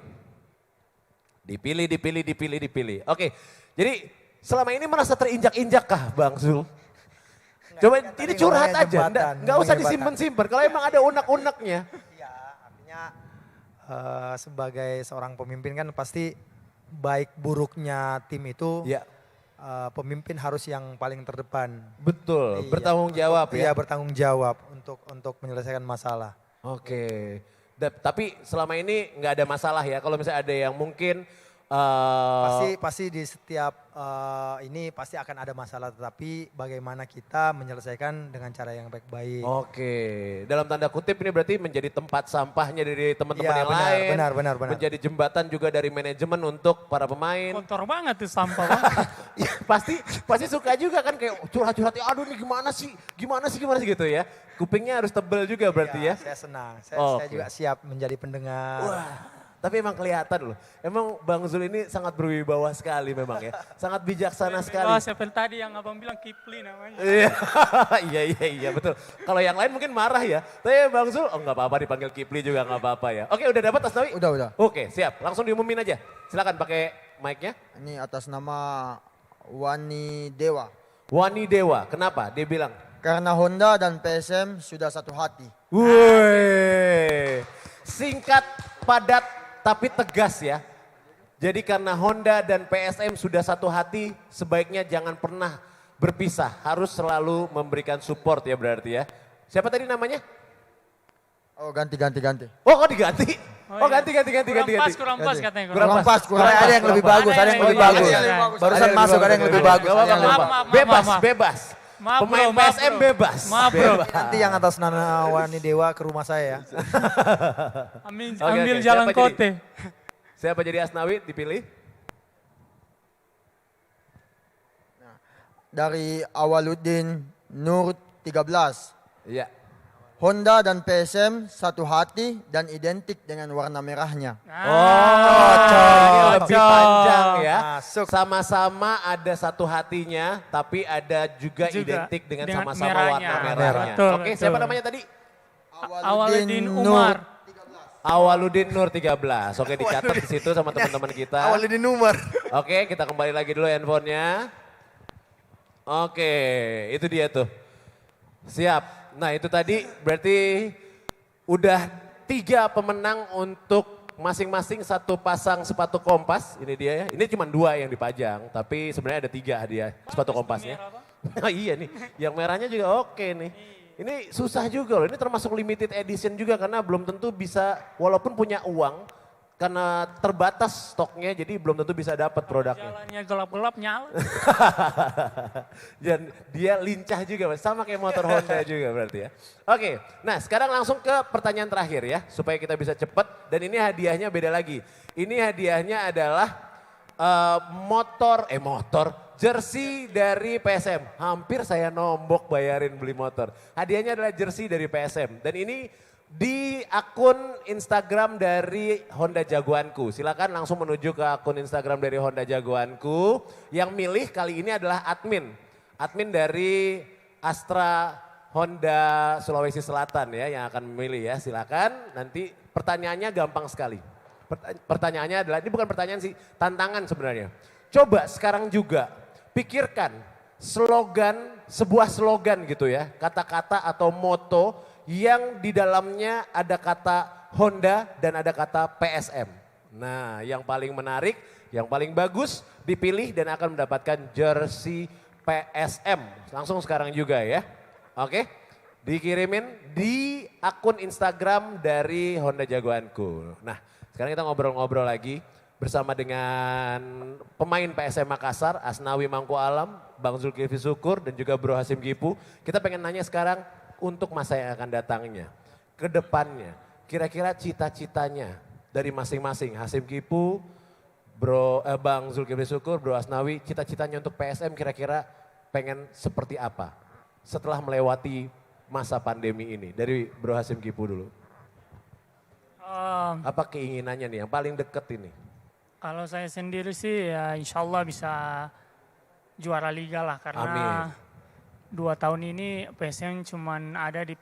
Speaker 3: Dipilih. Oke, jadi selama ini merasa terinjak-injak kah Bang Zul? Coba ini curhat
Speaker 5: ngomongnya
Speaker 3: aja,
Speaker 5: jembatan,
Speaker 3: nggak usah
Speaker 5: ngomongnya
Speaker 3: disimpan-simpan. Kalau emang ada unek-uneknya.
Speaker 5: Iya, artinya sebagai seorang pemimpin kan pasti baik buruknya tim itu
Speaker 3: Ya,
Speaker 5: pemimpin harus yang paling terdepan.
Speaker 3: Betul,
Speaker 5: Iya,
Speaker 3: bertanggung jawab
Speaker 5: Iya,
Speaker 3: ya.
Speaker 5: bertanggung jawab untuk menyelesaikan masalah.
Speaker 3: Oke. Tapi selama ini nggak ada masalah ya. Kalau misalnya ada yang mungkin
Speaker 5: Pasti di setiap ini pasti akan ada masalah, tetapi bagaimana kita menyelesaikan dengan cara yang baik-baik.
Speaker 3: Oke, dalam tanda kutip ini berarti menjadi tempat sampahnya dari teman-teman
Speaker 5: Iya,
Speaker 3: yang lain.
Speaker 5: benar.
Speaker 3: Menjadi jembatan juga dari manajemen untuk para pemain.
Speaker 4: Kotor banget tuh sampah Bang.
Speaker 3: Ya, pasti suka juga kan kayak curhat-curhat, aduh nih gimana sih gitu ya. Kupingnya harus tebel juga berarti ya.
Speaker 5: Saya senang,
Speaker 3: Oke.
Speaker 5: saya juga siap menjadi pendengar.
Speaker 3: Wah, tapi emang kelihatan loh. Emang Bang Zul ini sangat berwibawa sekali memang ya. Sangat bijaksana sekali.
Speaker 4: Oh, seperti tadi yang abang bilang Kipli namanya.
Speaker 3: Iya betul. Kalau yang lain mungkin marah ya. Tapi Bang Zul, oh nggak apa-apa dipanggil Kipli juga nggak apa-apa ya. Oke udah dapat Asnawi?
Speaker 6: Udah.
Speaker 3: Oke siap, langsung diumumin aja. Silakan pakai mic-nya.
Speaker 6: Ini atas nama Wani Dewa.
Speaker 3: Wani Dewa, kenapa? Dia bilang.
Speaker 6: Karena Honda dan PSM sudah satu hati.
Speaker 3: Woi, singkat, padat, tapi tegas ya. Jadi karena Honda dan PSM sudah satu hati, sebaiknya jangan pernah berpisah. Harus selalu memberikan support ya berarti ya. Siapa tadi namanya?
Speaker 6: Oh ganti.
Speaker 3: Oh kok diganti? Oh
Speaker 4: iya.
Speaker 3: ganti.
Speaker 4: Kurang pas katanya.
Speaker 6: Kurang
Speaker 5: Ada yang lebih bagus, ada yang lebih bagus. Barusan masuk ada yang lebih bagus.
Speaker 3: Gak apa-apa,
Speaker 4: Maaf,
Speaker 3: gak apa-apa.
Speaker 4: maaf.
Speaker 3: Bebas.
Speaker 4: Maaf,
Speaker 3: Pemain
Speaker 4: bro, maaf,
Speaker 3: PSM
Speaker 4: bro.
Speaker 3: bebas.
Speaker 4: Maaf bro.
Speaker 5: Nanti yang atas nama Wani Dewa ke rumah saya ya.
Speaker 4: Ambil
Speaker 3: Oke,
Speaker 4: jalan
Speaker 3: siapa
Speaker 4: kote.
Speaker 3: Siapa jadi Asnawi dipilih?
Speaker 6: Dari Awaluddin Nur 13.
Speaker 3: Iya.
Speaker 6: Honda dan PSM satu hati dan identik dengan warna merahnya.
Speaker 3: Ini lebih panjang ya.
Speaker 5: Masuk.
Speaker 3: Sama-sama ada satu hatinya, tapi ada juga identik dengan sama-sama
Speaker 4: merahnya.
Speaker 3: warna merahnya.
Speaker 4: Betul,
Speaker 3: Oke,
Speaker 4: betul.
Speaker 3: siapa namanya tadi?
Speaker 4: Awaludin Umar.
Speaker 3: Awaludin Nur 13. Oke, dicatat di situ sama teman-teman kita.
Speaker 5: Awaludin Umar.
Speaker 3: Oke, kita kembali lagi dulu handphonenya. Oke, itu dia tuh. Siap. Nah itu tadi berarti udah 3 pemenang untuk masing-masing satu pasang sepatu kompas. Ini dia ya. Ini cuma 2 yang dipajang, tapi sebenarnya ada 3 hadiah sepatu kompasnya. Oh iya nih, yang merahnya juga oke nih. Ini susah juga loh, ini termasuk limited edition juga karena belum tentu bisa, walaupun punya uang, karena terbatas stoknya jadi belum tentu bisa dapat produknya.
Speaker 4: Jalannya gelap-gelap nyala.
Speaker 3: Dan dia lincah juga Mas, sama kayak motor Honda juga berarti ya. Oke, nah sekarang langsung ke pertanyaan terakhir ya, supaya kita bisa cepat. Dan ini hadiahnya beda lagi. Ini hadiahnya adalah motor jersey dari PSM. Hampir saya nombok bayarin beli motor. Hadiahnya adalah jersey dari PSM. Dan ini di akun Instagram dari Honda Jagoanku. Silakan langsung menuju ke akun Instagram dari Honda Jagoanku. Yang milih kali ini adalah admin dari Astra Honda Sulawesi Selatan ya yang akan memilih ya. Silakan, nanti pertanyaannya gampang sekali. Pertanyaannya adalah, ini bukan pertanyaan sih, tantangan sebenarnya. Coba sekarang juga pikirkan sebuah slogan gitu ya, kata-kata atau moto yang di dalamnya ada kata Honda dan ada kata PSM. Nah yang paling menarik, yang paling bagus dipilih dan akan mendapatkan jersey PSM. Langsung sekarang juga ya. Oke, dikirimin di akun Instagram dari Honda Jagoanku. Nah sekarang kita ngobrol-ngobrol lagi bersama dengan pemain PSM Makassar, Asnawi Mangku Alam, Bang Zulkifli Syukur dan juga Bro Hasim Gipu. Kita pengen nanya sekarang, untuk masa yang akan datangnya, ke depannya, kira-kira cita-citanya dari masing-masing, Hasim Gipu, Bang Zulkifli Syukur, Bro Asnawi, cita-citanya untuk PSM kira-kira pengen seperti apa setelah melewati masa pandemi ini? Dari Bro Hasim Gipu dulu. Apa keinginannya nih yang paling deket ini?
Speaker 4: Kalau saya sendiri sih ya insya Allah bisa juara liga lah karena
Speaker 3: Amin.
Speaker 4: 2 tahun ini PSM cuman ada di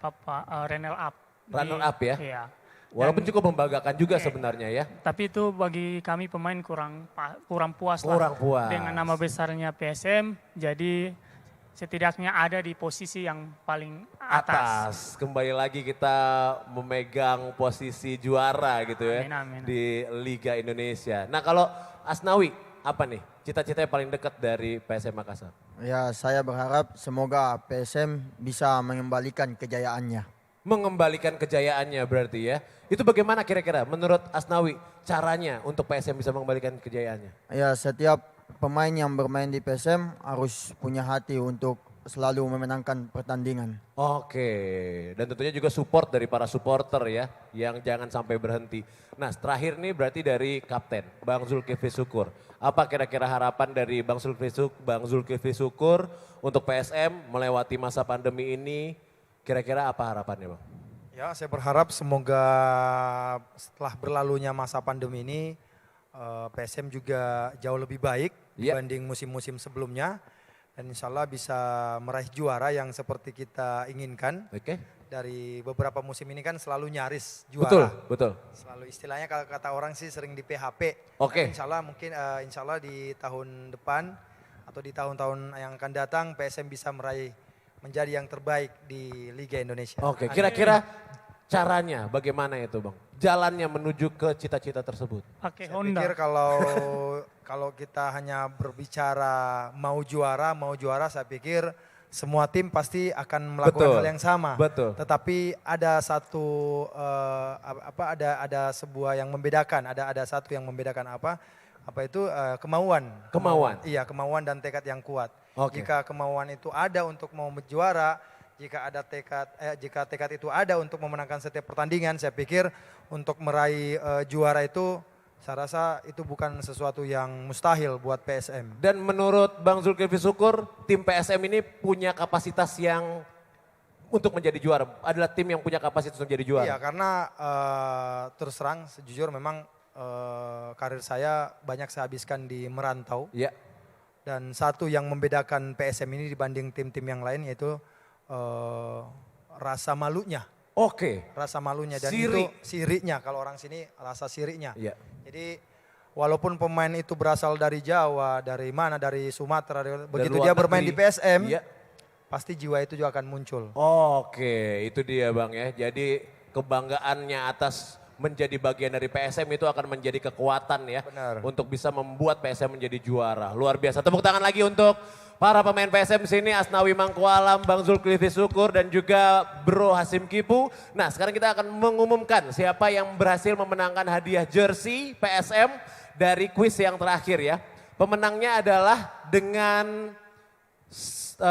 Speaker 4: runner up.
Speaker 3: Runner up ya?
Speaker 4: Iya.
Speaker 3: Walaupun cukup membanggakan juga sebenarnya ya.
Speaker 4: Tapi itu bagi kami pemain kurang puas
Speaker 3: Kurang
Speaker 4: lah.
Speaker 3: puas.
Speaker 4: Dengan nama besarnya PSM, jadi setidaknya ada di posisi yang paling atas.
Speaker 3: Kembali lagi kita memegang posisi juara gitu ya.
Speaker 4: Amin, amin.
Speaker 3: Di Liga Indonesia. Nah kalau Asnawi, apa nih cita-cita yang paling dekat dari PSM Makassar?
Speaker 6: Ya, saya berharap semoga PSM bisa mengembalikan kejayaannya.
Speaker 3: Mengembalikan kejayaannya berarti ya. Itu bagaimana kira-kira menurut Asnawi caranya untuk PSM bisa mengembalikan kejayaannya?
Speaker 6: Ya, setiap pemain yang bermain di PSM harus punya hati untuk selalu memenangkan pertandingan.
Speaker 3: Oke, dan tentunya juga support dari para supporter ya, yang jangan sampai berhenti. Nah, terakhir nih berarti dari Kapten, Bang Zulkifli Syukur. Apa kira-kira harapan dari Bang Zulkifli Syukur untuk PSM melewati masa pandemi ini? Kira-kira apa harapannya, Bang?
Speaker 5: Ya, saya berharap semoga setelah berlalunya masa pandemi ini PSM juga jauh lebih baik dibanding musim-musim sebelumnya. Dan insya Allah bisa meraih juara yang seperti kita inginkan.
Speaker 3: Oke.
Speaker 5: Dari beberapa musim ini kan selalu nyaris juara.
Speaker 3: Betul.
Speaker 5: Selalu istilahnya kalau kata orang sih sering di PHP.
Speaker 3: Oke.
Speaker 5: Insya Allah mungkin insya Allah di tahun depan atau di tahun-tahun yang akan datang PSM bisa meraih menjadi yang terbaik di Liga Indonesia.
Speaker 3: Oke, kira-kira caranya bagaimana itu, Bang? Jalannya menuju ke cita-cita tersebut.
Speaker 4: Pakai
Speaker 5: Saya
Speaker 4: Honda.
Speaker 5: pikir kalau kita hanya berbicara mau juara, saya pikir semua tim pasti akan melakukan hal yang sama.
Speaker 3: Betul.
Speaker 5: Tetapi ada satu ada sebuah yang membedakan, ada satu yang membedakan apa itu kemauan.
Speaker 3: Kemauan.
Speaker 5: Iya, kemauan dan tekad yang kuat.
Speaker 3: Oke.
Speaker 5: Jika kemauan itu ada untuk mau juara, jika tekad itu ada untuk memenangkan setiap pertandingan, saya pikir untuk meraih juara itu saya rasa itu bukan sesuatu yang mustahil buat PSM.
Speaker 3: Dan menurut Bang Zulkifli Syukur, tim PSM ini punya kapasitas yang untuk menjadi juara. Adalah tim yang punya kapasitas untuk menjadi juara.
Speaker 5: Iya, karena terus terang sejujur memang karir saya banyak saya habiskan di merantau.
Speaker 3: Iya.
Speaker 5: Dan satu yang membedakan PSM ini dibanding tim-tim yang lain yaitu rasa malunya.
Speaker 3: Oke.
Speaker 5: Rasa malunya dan
Speaker 3: Siri.
Speaker 5: itu sirinya, kalau orang sini rasa sirinya.
Speaker 3: Iya.
Speaker 5: Jadi walaupun pemain itu berasal dari Jawa, dari mana, dari Sumatera, begitu
Speaker 3: luar
Speaker 5: dia bermain
Speaker 3: negeri.
Speaker 5: di PSM,
Speaker 3: Iya.
Speaker 5: pasti jiwa itu juga akan muncul.
Speaker 3: Oke, itu dia Bang ya. Jadi kebanggaannya atas menjadi bagian dari PSM itu akan menjadi kekuatan ya.
Speaker 5: Benar.
Speaker 3: Untuk bisa membuat PSM menjadi juara. Luar biasa. Tepuk tangan lagi untuk para pemain PSM sini, Asnawi Mangkualam, Bang Zulkifli Syukur dan juga Bro Hasim Kipu. Nah, sekarang kita akan mengumumkan siapa yang berhasil memenangkan hadiah jersey PSM dari kuis yang terakhir ya. Pemenangnya adalah dengan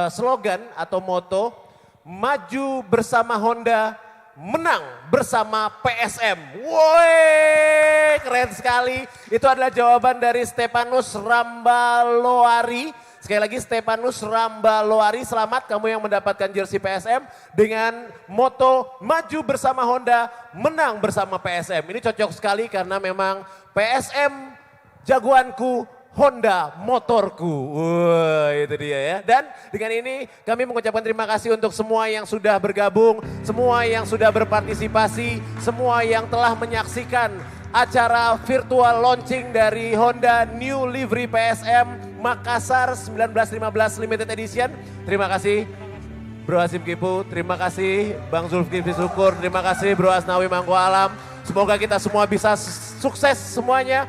Speaker 3: slogan atau moto, maju bersama Honda, menang bersama PSM. Woi, keren sekali. Itu adalah jawaban dari Stepanus Rambaloari. Sekali lagi Stepanus Rambaloari, selamat kamu yang mendapatkan jersey PSM dengan moto maju bersama Honda, menang bersama PSM. Ini cocok sekali karena memang PSM jagoanku, Honda motorku. Wah, itu dia ya. Dan dengan ini kami mengucapkan terima kasih untuk semua yang sudah bergabung, semua yang sudah berpartisipasi, semua yang telah menyaksikan acara virtual launching dari Honda New Livery PSM Makassar 1915 Limited Edition. Terima kasih Bro Hasim Kipu, terima kasih Bang Zulkifli Syukur, terima kasih Bro Asnawi Mangkualam. Semoga kita semua bisa sukses semuanya,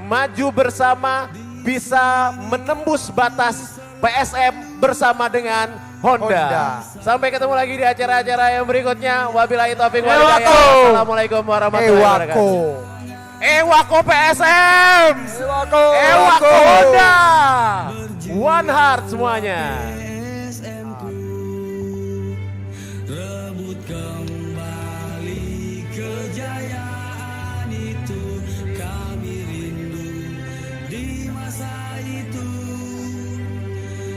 Speaker 3: maju bersama, bisa menembus batas PSM bersama dengan Honda. Sampai ketemu lagi di acara-acara yang berikutnya. Wabillahi taufiq wal hidayah. Assalamualaikum warahmatullahi wabarakatuh. Ewako PSM. Ewako Honda. One heart semuanya.
Speaker 2: Rebut kembali kejayaan itu, kami rindu di masa itu.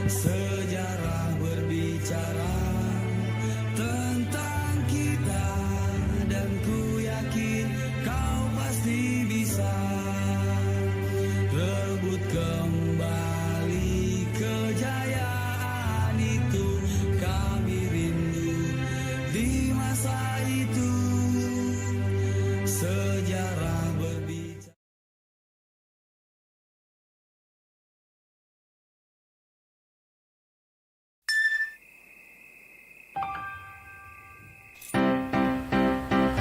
Speaker 2: Sejarah berbicara tentang kita dan ku yakin kau pasti bisa rebut kembali kejayaan itu, kami rindu di masa itu. Sejarah berbicara.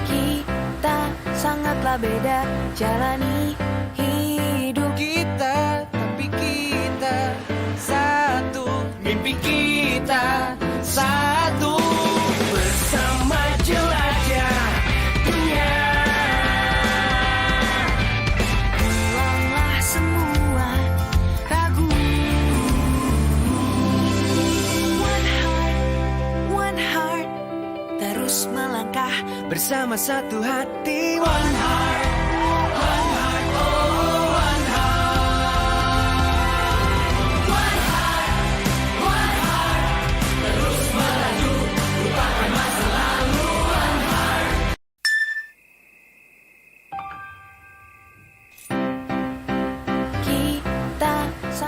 Speaker 1: Kita sangatlah beda jalani hidup kita, tapi bersama satu hati. One heart.